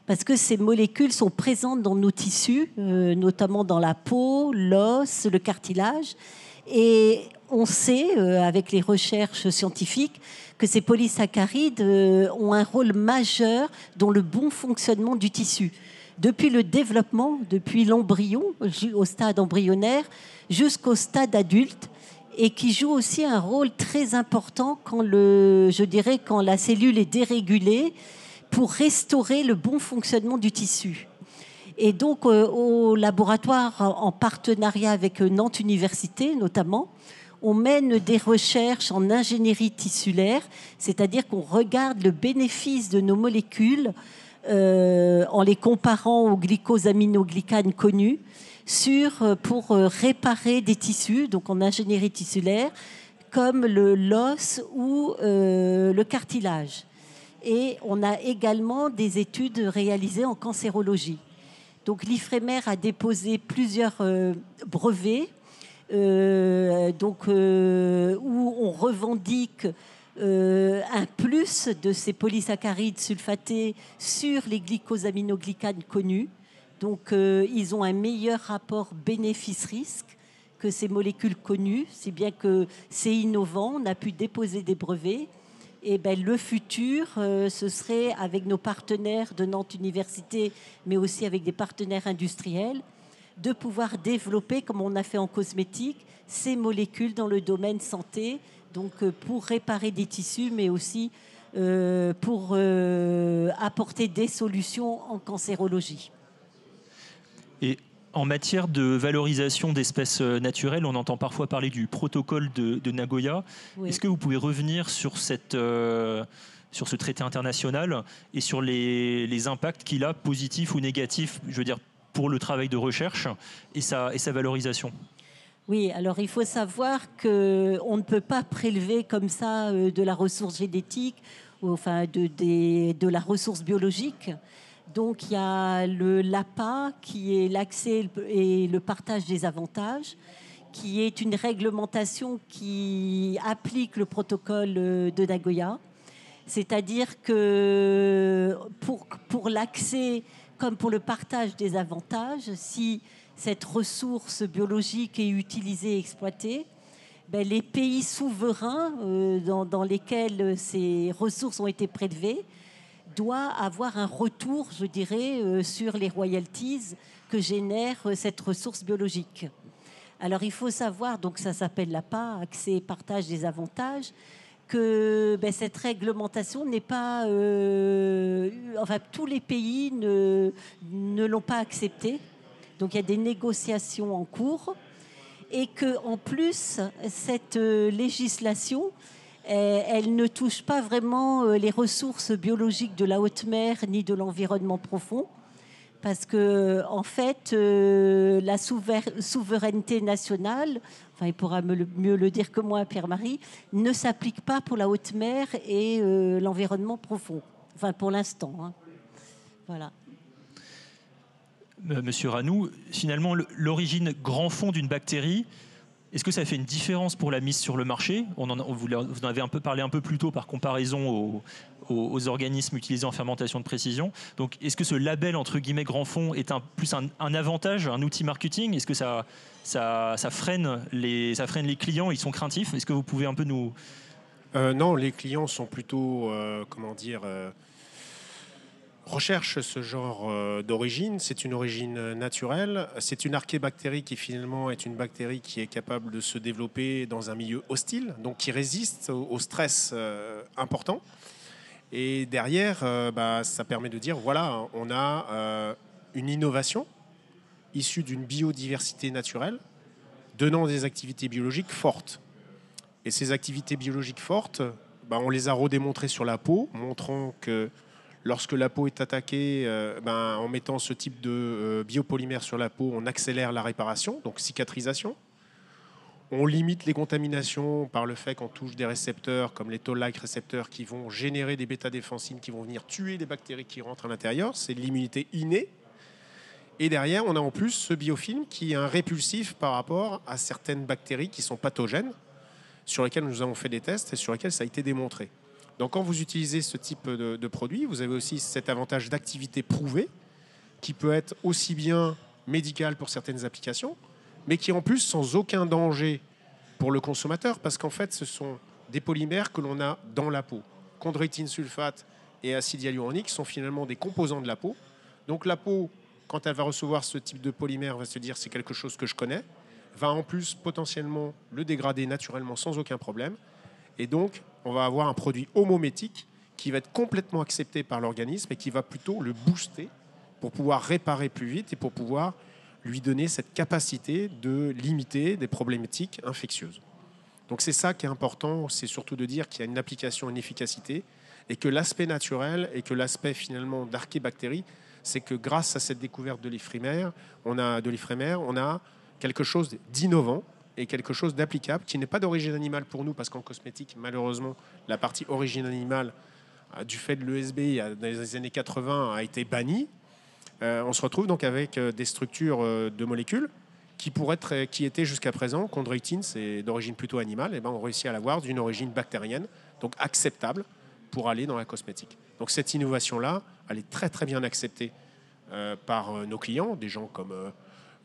parce que ces molécules sont présentes dans nos tissus, notamment dans la peau, l'os, le cartilage. Et on sait, avec les recherches scientifiques, que ces polysaccharides ont un rôle majeur dans le bon fonctionnement du tissu. Depuis le développement, depuis l'embryon, au stade embryonnaire, jusqu'au stade adulte, et qui joue aussi un rôle très important quand la cellule est dérégulée pour restaurer le bon fonctionnement du tissu. Et donc, au laboratoire, en partenariat avec Nantes Université notamment, on mène des recherches en ingénierie tissulaire, c'est-à-dire qu'on regarde le bénéfice de nos molécules en les comparant aux glycosaminoglycanes connus pour réparer des tissus, donc en ingénierie tissulaire, comme l'os ou le cartilage. Et on a également des études réalisées en cancérologie. Donc l'Ifremer a déposé plusieurs brevets où on revendique un plus de ces polysaccharides sulfatés sur les glycosaminoglycanes connus. Donc ils ont un meilleur rapport bénéfice-risque que ces molécules connues, si bien que c'est innovant, on a pu déposer des brevets. Et le futur, ce serait avec nos partenaires de Nantes Université, mais aussi avec des partenaires industriels, de pouvoir développer, comme on a fait en cosmétique, ces molécules dans le domaine santé, donc pour réparer des tissus, mais aussi pour apporter des solutions en cancérologie.
Et en matière de valorisation d'espèces naturelles, on entend parfois parler du protocole de Nagoya. Oui. Est-ce que vous pouvez revenir sur ce traité international et sur les impacts qu'il a, positifs ou négatifs, je veux dire, pour le travail de recherche et sa valorisation ?
Oui, alors il faut savoir qu'on ne peut pas prélever comme ça de la ressource génétique, enfin de la ressource biologique. Donc il y a l'APA qui est l'accès et le partage des avantages, qui est une réglementation qui applique le protocole de Nagoya. C'est-à-dire que pour l'accès comme pour le partage des avantages, si cette ressource biologique est utilisée et exploitée, les pays souverains dans lesquels ces ressources ont été prélevées doit avoir un retour, je dirais, sur les royalties que génère cette ressource biologique. Alors, il faut savoir, donc ça s'appelle l'APA, accès et partage des avantages, que cette réglementation n'est pas... enfin, tous les pays ne l'ont pas acceptée. Donc, il y a des négociations en cours. Et qu'en plus, cette législation... elle ne touche pas vraiment les ressources biologiques de la haute mer ni de l'environnement profond, parce que en fait, la souveraineté nationale, enfin il pourra mieux le dire que moi, Pierre-Marie, ne s'applique pas pour la haute mer et l'environnement profond. Enfin pour l'instant. Hein. Voilà.
Monsieur Ranou, finalement, l'origine grand fond d'une bactérie, est-ce que ça fait une différence pour la mise sur le marché ? Vous en avez un peu parlé un peu plus tôt par comparaison aux organismes utilisés en fermentation de précision. Donc, est-ce que ce label, entre guillemets, grand fond, est plus un avantage, un outil marketing ? Est-ce que ça freine les clients ? Ils sont craintifs ? Est-ce que vous pouvez un peu nous...
Non, les clients sont plutôt, recherche ce genre d'origine. C'est une origine naturelle. C'est une archébactérie qui finalement est une bactérie qui est capable de se développer dans un milieu hostile, donc qui résiste au stress important. Et derrière, ça permet de dire, voilà, on a une innovation issue d'une biodiversité naturelle, donnant des activités biologiques fortes. Et ces activités biologiques fortes, on les a redémontrées sur la peau, montrant que lorsque la peau est attaquée, en mettant ce type de biopolymère sur la peau, on accélère la réparation, donc cicatrisation. On limite les contaminations par le fait qu'on touche des récepteurs comme les toll-like récepteurs qui vont générer des bêta-défensines qui vont venir tuer les bactéries qui rentrent à l'intérieur. C'est l'immunité innée. Et derrière, on a en plus ce biofilm qui est un répulsif par rapport à certaines bactéries qui sont pathogènes, sur lesquelles nous avons fait des tests et sur lesquelles ça a été démontré. Donc quand vous utilisez ce type de produit, vous avez aussi cet avantage d'activité prouvée qui peut être aussi bien médical pour certaines applications, mais qui en plus sans aucun danger pour le consommateur, parce qu'en fait ce sont des polymères que l'on a dans la peau. Chondroïtine sulfate et acide hyaluronique sont finalement des composants de la peau. Donc la peau, quand elle va recevoir ce type de polymère, va se dire c'est quelque chose que je connais, va en plus potentiellement le dégrader naturellement sans aucun problème. Et donc, on va avoir un produit homométique qui va être complètement accepté par l'organisme et qui va plutôt le booster pour pouvoir réparer plus vite et pour pouvoir lui donner cette capacité de limiter des problématiques infectieuses. Donc c'est ça qui est important, c'est surtout de dire qu'il y a une application, une efficacité, et que l'aspect naturel et que l'aspect finalement d'archébactérie, c'est que grâce à cette découverte de l'Ifremer, on a quelque chose d'innovant et quelque chose d'applicable qui n'est pas d'origine animale pour nous, parce qu'en cosmétique, malheureusement, la partie origine animale, du fait de l'ESB, dans les années 80, a été bannie. On se retrouve donc avec des structures de molécules qui étaient jusqu'à présent, chondroïtine, c'est d'origine plutôt animale, et ben on réussit à l'avoir d'une origine bactérienne, donc acceptable pour aller dans la cosmétique. Donc cette innovation-là, elle est très très bien acceptée par nos clients, des gens comme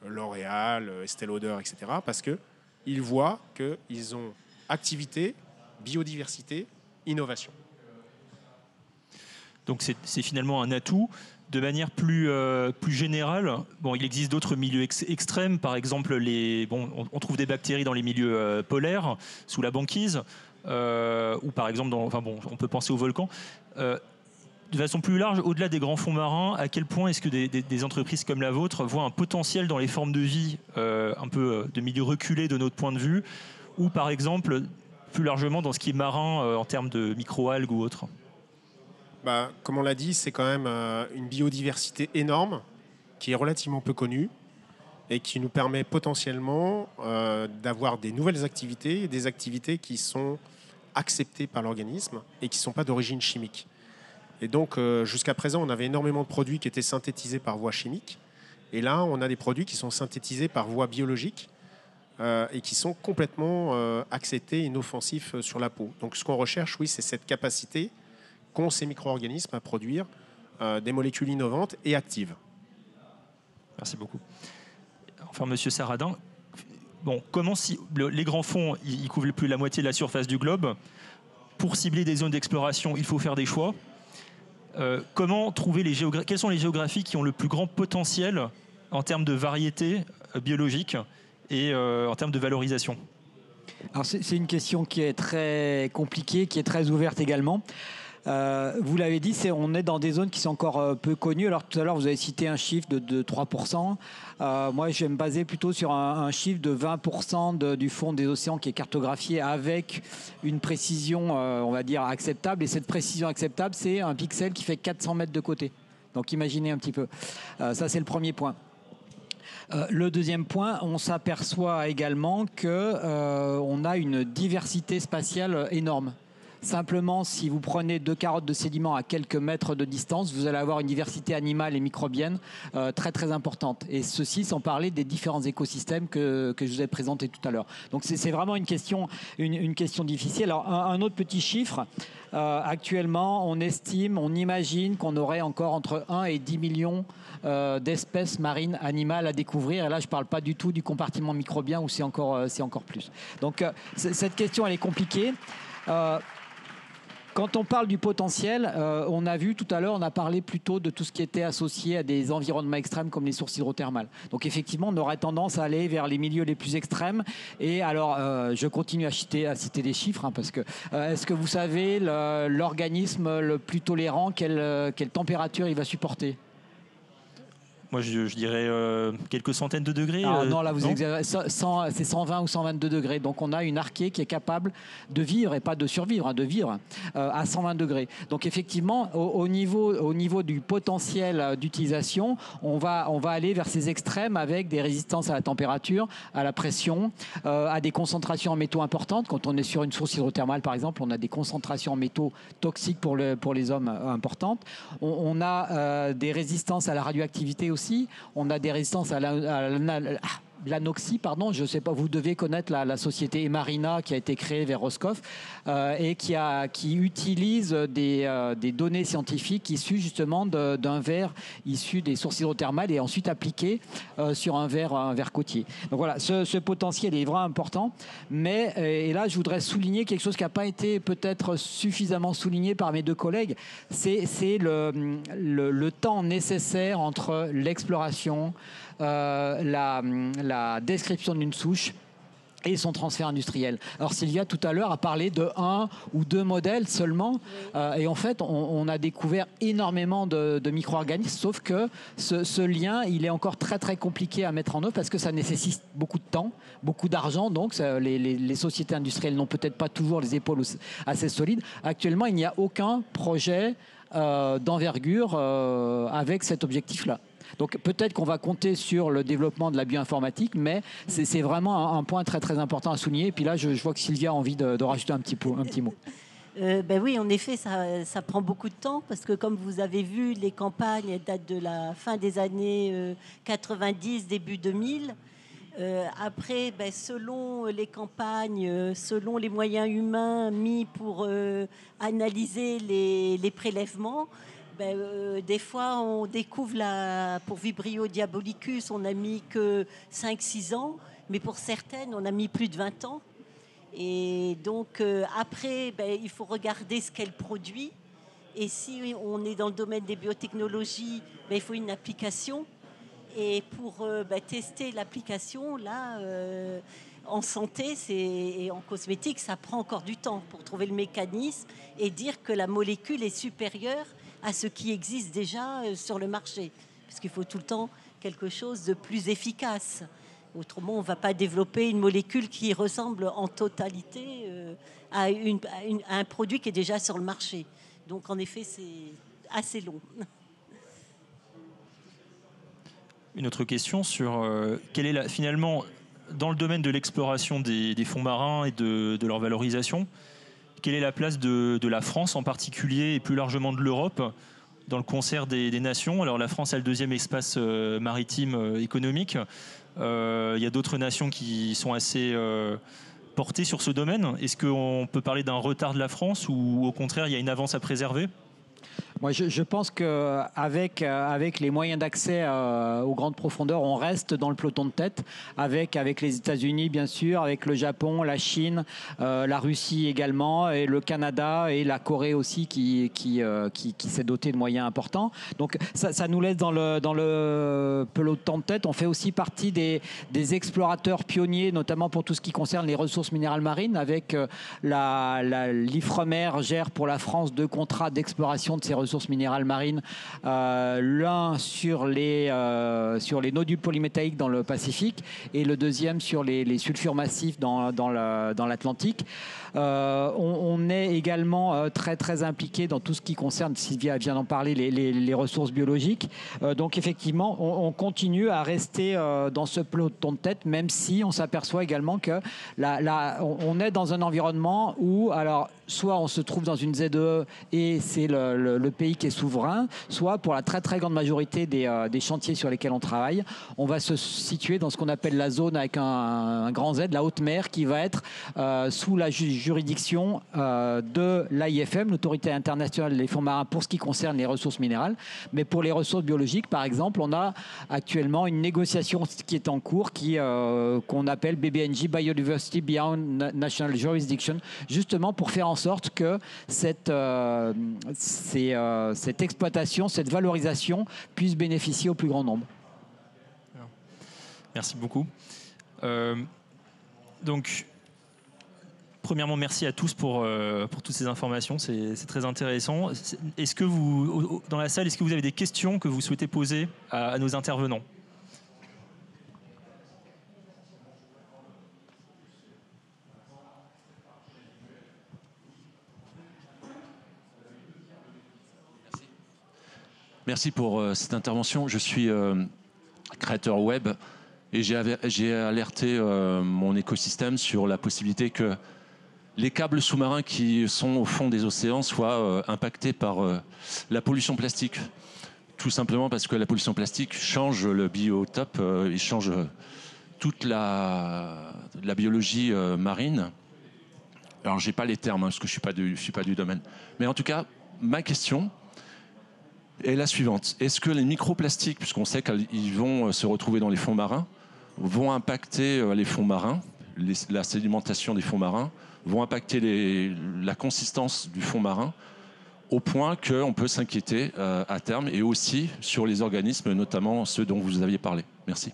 L'Oréal, Estée Lauder, etc., parce qu'ils voient qu'ils ont activité, biodiversité, innovation.
Donc c'est finalement un atout. De manière plus générale, bon, il existe d'autres milieux extrêmes. Par exemple, on trouve des bactéries dans les milieux polaires, sous la banquise, ou par exemple, on peut penser aux volcans. De façon plus large, au-delà des grands fonds marins, à quel point est-ce que des entreprises comme la vôtre voient un potentiel dans les formes de vie un peu de milieux reculés de notre point de vue, ou par exemple, plus largement dans ce qui est marin en termes de microalgues ou autre?
Comme on l'a dit, c'est quand même une biodiversité énorme qui est relativement peu connue et qui nous permet potentiellement d'avoir des nouvelles activités et des activités qui sont acceptées par l'organisme et qui ne sont pas d'origine chimique. Et donc, jusqu'à présent, on avait énormément de produits qui étaient synthétisés par voie chimique. Et là, on a des produits qui sont synthétisés par voie biologique et qui sont complètement acceptés, inoffensifs sur la peau. Donc, ce qu'on recherche, oui, c'est cette capacité qu'ont ces micro-organismes à produire des molécules innovantes et actives.
Merci beaucoup. Enfin, Monsieur Saradin, comment si les grands fonds, ils couvrent plus de la moitié de la surface du globe. Pour cibler des zones d'exploration, il faut faire des choix. Comment trouver quelles sont les géographies qui ont le plus grand potentiel en termes de variété biologique et en termes de valorisation?
Alors c'est une question qui est très compliquée, qui est très ouverte également. Vous l'avez dit, on est dans des zones qui sont encore peu connues. Alors tout à l'heure, vous avez cité un chiffre de 3%. Moi, je vais me baser plutôt sur un chiffre de 20% du fond des océans qui est cartographié avec une précision, on va dire, acceptable. Et cette précision acceptable, c'est un pixel qui fait 400 mètres de côté. Donc imaginez un petit peu. Ça, c'est le premier point. Le deuxième point, on s'aperçoit également qu'on a une diversité spatiale énorme. Simplement, si vous prenez 2 carottes de sédiments à quelques mètres de distance, vous allez avoir une diversité animale et microbienne très très importante. Et ceci sans parler des différents écosystèmes que je vous ai présentés tout à l'heure. Donc c'est vraiment une question difficile. Alors un autre petit chiffre, actuellement on imagine qu'on aurait encore entre 1 et 10 millions d'espèces marines animales à découvrir. Et là je ne parle pas du tout du compartiment microbien où c'est encore plus. Donc cette question elle est compliquée. Quand on parle du potentiel, on a vu tout à l'heure, on a parlé plutôt de tout ce qui était associé à des environnements extrêmes comme les sources hydrothermales. Donc effectivement, on aurait tendance à aller vers les milieux les plus extrêmes. Et alors, je continue à citer des chiffres, parce que est-ce que vous savez l'organisme le plus tolérant, quelle température il va supporter ?
Moi, je dirais quelques centaines de degrés.
Non, là, vous exagérez. C'est 120 ou 122 degrés. Donc, on a une archée qui est capable de vivre, et pas de survivre, de vivre à 120 degrés. Donc, effectivement, au niveau du potentiel d'utilisation, on va aller vers ces extrêmes avec des résistances à la température, à la pression, à des concentrations en métaux importantes. Quand on est sur une source hydrothermale, par exemple, on a des concentrations en métaux toxiques pour les hommes importantes. On a des résistances à la radioactivité aussi. On a des résistances à l'anoxie, je ne sais pas, vous devez connaître la société Emarina qui a été créée vers Roscoff et qui utilise des données scientifiques issues justement d'un verre issu des sources hydrothermales et ensuite appliqué sur un verre côtier. Donc voilà, ce potentiel est vraiment important, mais et là je voudrais souligner quelque chose qui n'a pas été peut-être suffisamment souligné par mes deux collègues, c'est le temps nécessaire entre l'exploration, la description d'une souche et son transfert industriel. Alors Sylvia tout à l'heure a parlé de 1 ou 2 modèles seulement, et en fait on a découvert énormément de micro-organismes, sauf que ce lien il est encore très très compliqué à mettre en œuvre parce que ça nécessite beaucoup de temps, beaucoup d'argent, donc les sociétés industrielles n'ont peut-être pas toujours les épaules assez solides. Actuellement il n'y a aucun projet d'envergure avec cet objectif-là. Donc peut-être qu'on va compter sur le développement de la bioinformatique, mais c'est vraiment un point très très important à souligner. Et puis là, je vois que Sylvia a envie de rajouter un petit mot.
Ben oui, en effet, ça prend beaucoup de temps parce que comme vous avez vu, les campagnes elles datent de la fin des années 90, début 2000. Après, ben, selon les campagnes, selon les moyens humains mis pour analyser les prélèvements, ben, des fois on découvre pour Vibrio diabolicus, on n'a mis que 5-6 ans, mais pour certaines, on a mis plus de 20 ans. Et donc après, ben, il faut regarder ce qu'elle produit. Et si on est dans le domaine des biotechnologies, ben, il faut une application. Et pour tester l'application, là, en santé et en cosmétique, ça prend encore du temps pour trouver le mécanisme et dire que la molécule est supérieure à ce qui existe déjà sur le marché. Parce qu'il faut tout le temps quelque chose de plus efficace. Autrement, on ne va pas développer une molécule qui ressemble en totalité à un produit qui est déjà sur le marché. Donc, en effet, c'est assez long.
Une autre question sur quelle est finalement, dans le domaine de l'exploration des fonds marins et de leur valorisation, quelle est la place de la France en particulier et plus largement de l'Europe dans le concert des nations? Alors la France a le deuxième espace maritime économique. Il y a d'autres nations qui sont assez portées sur ce domaine. Est-ce qu'on peut parler d'un retard de la France ou au contraire il y a une avance à préserver?
Moi, je pense qu'avec les moyens d'accès aux grandes profondeurs, on reste dans le peloton de tête, avec les États-Unis, bien sûr, avec le Japon, la Chine, la Russie également, et le Canada et la Corée aussi, qui s'est doté de moyens importants. Donc, ça nous laisse dans le peloton de tête. On fait aussi partie des explorateurs pionniers, notamment pour tout ce qui concerne les ressources minérales marines, avec l'IFREMER gère pour la France 2 contrats d'exploration de ces ressources minérales marines, l'un sur les nodules polymétalliques dans le Pacifique et le deuxième sur les sulfures massifs dans l'Atlantique. On est également très très impliqué dans tout ce qui concerne, Sylvia vient d'en parler, les ressources biologiques. Donc effectivement, on continue à rester dans ce peloton de tête, même si on s'aperçoit également que on est dans un environnement où, alors, soit on se trouve dans une ZEE et c'est le pays qui est souverain, soit pour la très très grande majorité des chantiers sur lesquels on travaille, on va se situer dans ce qu'on appelle la zone avec un grand Z, la haute mer, qui va être sous la juridiction de l'AIFM, l'autorité internationale des fonds marins, pour ce qui concerne les ressources minérales. Mais pour les ressources biologiques, par exemple, on a actuellement une négociation qui est en cours qu'on appelle BBNJ, Biodiversity Beyond National Jurisdiction, justement pour faire en sorte que cette exploitation, cette valorisation puisse bénéficier au plus grand nombre.
Merci beaucoup. Donc, premièrement, merci à tous pour toutes ces informations, c'est très intéressant. Est-ce que vous, dans la salle, est-ce que vous avez des questions que vous souhaitez poser à nos intervenants ?
Merci pour cette intervention. Je suis créateur web et j'ai alerté mon écosystème sur la possibilité que les câbles sous-marins qui sont au fond des océans soient impactés par la pollution plastique. Tout simplement parce que la pollution plastique change le biotope, il change toute la biologie marine. Alors, je n'ai pas les termes, parce que je ne suis pas du domaine. Mais en tout cas, ma question est la suivante. Est-ce que les microplastiques, puisqu'on sait qu'ils vont se retrouver dans les fonds marins, vont impacter les fonds marins, la sédimentation des fonds marins, vont impacter la consistance du fond marin, au point qu'on peut s'inquiéter à terme, et aussi sur les organismes, notamment ceux dont vous aviez parlé. Merci.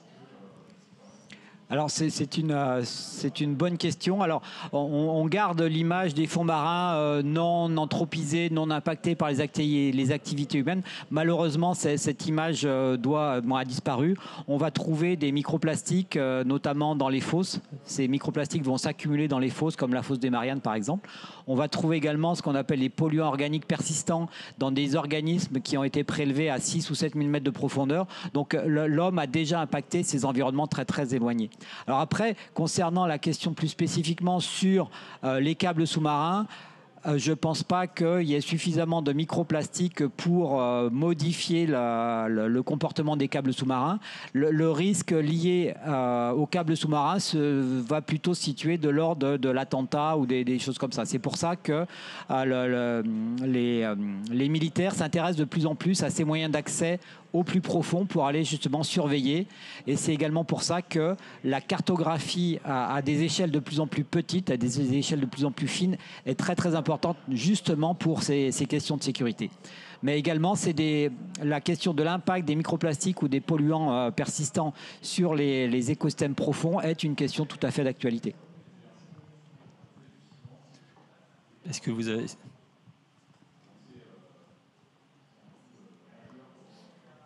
Alors c'est une bonne question. Alors on garde l'image des fonds marins non anthropisés, non impactés par les activités humaines. Malheureusement, cette image a disparu. On va trouver des microplastiques, notamment dans les fosses. Ces microplastiques vont s'accumuler dans les fosses, comme la fosse des Mariannes par exemple. On va trouver également ce qu'on appelle les polluants organiques persistants dans des organismes qui ont été prélevés à 6 ou 7 000 mètres de profondeur. Donc l'homme a déjà impacté ces environnements très très éloignés. Alors après, concernant la question plus spécifiquement sur les câbles sous-marins, je ne pense pas qu'il y ait suffisamment de microplastiques pour modifier le comportement des câbles sous-marins. Le risque lié aux câbles sous-marins va plutôt se situer de l'ordre de l'attentat ou des choses comme ça. C'est pour ça que les militaires s'intéressent de plus en plus à ces moyens d'accès au plus profond pour aller justement surveiller. Et c'est également pour ça que la cartographie à des échelles de plus en plus petites, à des échelles de plus en plus fines, est très très importante justement pour ces questions de sécurité. Mais également, la question de l'impact des microplastiques ou des polluants persistants sur les écosystèmes profonds est une question tout à fait d'actualité.
Est-ce que vous avez...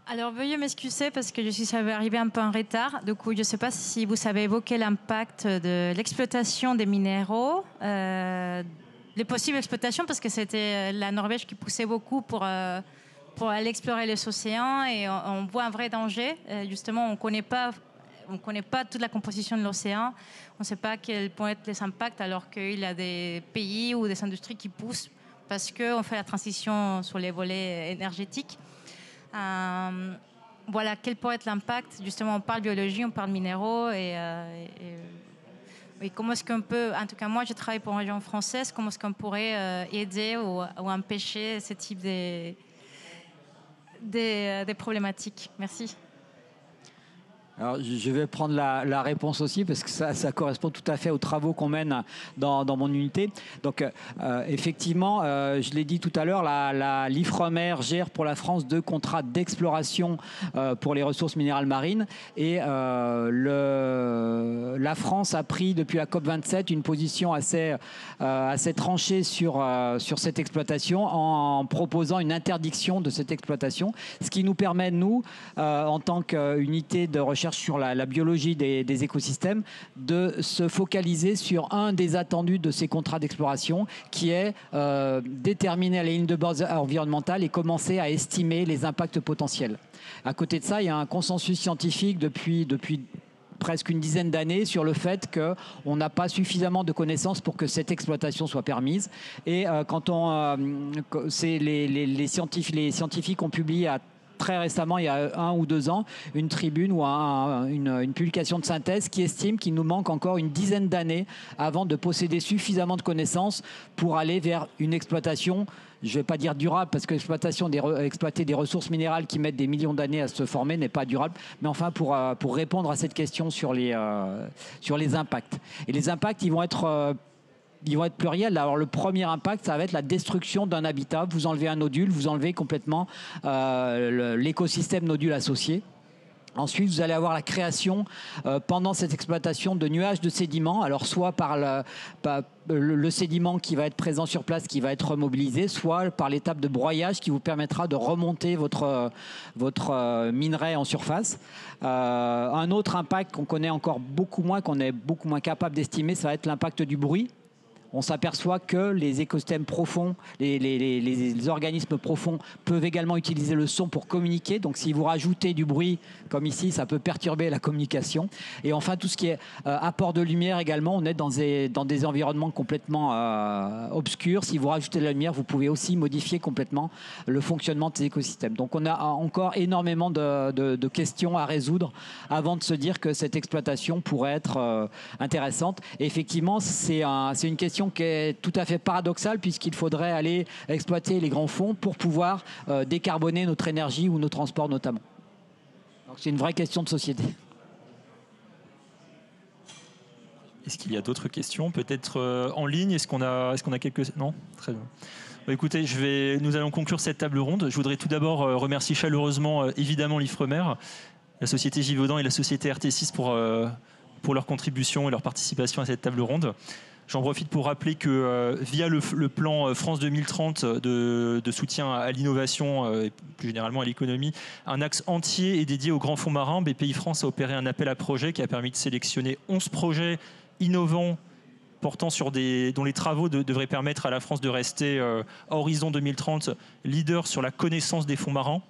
Alors, veuillez m'excuser parce que je suis arrivée un peu en retard. Du coup, je ne sais pas si vous savez évoquer l'impact de l'exploitation des minéraux, les possibles exploitations, parce que c'était la Norvège qui poussait beaucoup pour aller explorer les océans et on voit un vrai danger. Justement, on ne connaît pas toute la composition de l'océan. On ne sait pas quels pourraient être les impacts alors qu'il y a des pays ou des industries qui poussent parce qu'on fait la transition sur les volets énergétiques. Voilà, quel pourrait être l'impact? Justement, on parle biologie, on parle minéraux et comment est-ce qu'on peut, en tout cas moi je travaille pour une région française, comment est-ce qu'on pourrait aider ou empêcher ce type des problématiques? Merci.
Alors, je vais prendre la réponse aussi parce que ça correspond tout à fait aux travaux qu'on mène dans mon unité. Donc, effectivement, je l'ai dit tout à l'heure, l'IFREMER gère pour la France 2 contrats d'exploration pour les ressources minérales marines. Et la France a pris depuis la COP27 une position assez tranchée sur cette exploitation en proposant une interdiction de cette exploitation. Ce qui nous permet, nous, en tant qu'unité de recherche sur la biologie des écosystèmes, de se focaliser sur un des attendus de ces contrats d'exploration qui est déterminer les lignes de base environnementales et commencer à estimer les impacts potentiels. À côté de ça, il y a un consensus scientifique depuis presque une dizaine d'années sur le fait qu'on n'a pas suffisamment de connaissances pour que cette exploitation soit permise. Et les scientifiques ont publié très récemment, il y a 1 ou 2 ans, une tribune ou une publication de synthèse qui estime qu'il nous manque encore une dizaine d'années avant de posséder suffisamment de connaissances pour aller vers une exploitation, je ne vais pas dire durable, parce que exploiter des ressources minérales qui mettent des millions d'années à se former n'est pas durable, mais enfin pour répondre à cette question sur les impacts. Et les impacts, ils vont être pluriels. Alors le premier impact, ça va être la destruction d'un habitat. Vous enlevez un nodule, vous enlevez complètement l'écosystème nodule associé. Ensuite, vous allez avoir la création pendant cette exploitation de nuages de sédiments, alors soit par le sédiment qui va être présent sur place, qui va être remobilisé, soit par l'étape de broyage qui vous permettra de remonter votre minerai en surface. Un autre impact qu'on connaît encore beaucoup moins, qu'on est beaucoup moins capable d'estimer, ça va être l'impact du bruit. On s'aperçoit que les écosystèmes profonds, les organismes profonds peuvent également utiliser le son pour communiquer. Donc si vous rajoutez du bruit, comme ici, ça peut perturber la communication. Et enfin, tout ce qui est apport de lumière également, on est dans des environnements complètement obscurs. Si vous rajoutez de la lumière, vous pouvez aussi modifier complètement le fonctionnement de ces écosystèmes. Donc on a encore énormément de questions à résoudre avant de se dire que cette exploitation pourrait être intéressante. Et effectivement, c'est une question qui est tout à fait paradoxale puisqu'il faudrait aller exploiter les grands fonds pour pouvoir décarboner notre énergie ou nos transports notamment. Donc c'est une vraie question de société.
Est-ce qu'il y a d'autres questions? Peut-être en ligne? Est-ce qu'on a quelques... Non? Très bien. Bah, écoutez, nous allons conclure cette table ronde. Je voudrais tout d'abord remercier chaleureusement évidemment l'IFREMER, la société Givaudan et la société RT6 pour leur contribution et leur participation à cette table ronde. J'en profite pour rappeler que via le plan France 2030 de soutien à l'innovation et plus généralement à l'économie, un axe entier est dédié aux grands fonds marins. BPI France a opéré un appel à projets qui a permis de sélectionner 11 projets innovants portant dont les travaux devraient permettre à la France de rester à horizon 2030 leader sur la connaissance des fonds marins.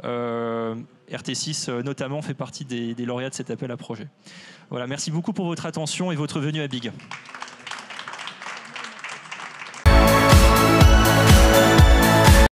RT6 notamment fait partie des lauréats de cet appel à projet. Voilà, merci beaucoup pour votre attention et votre venue à Big.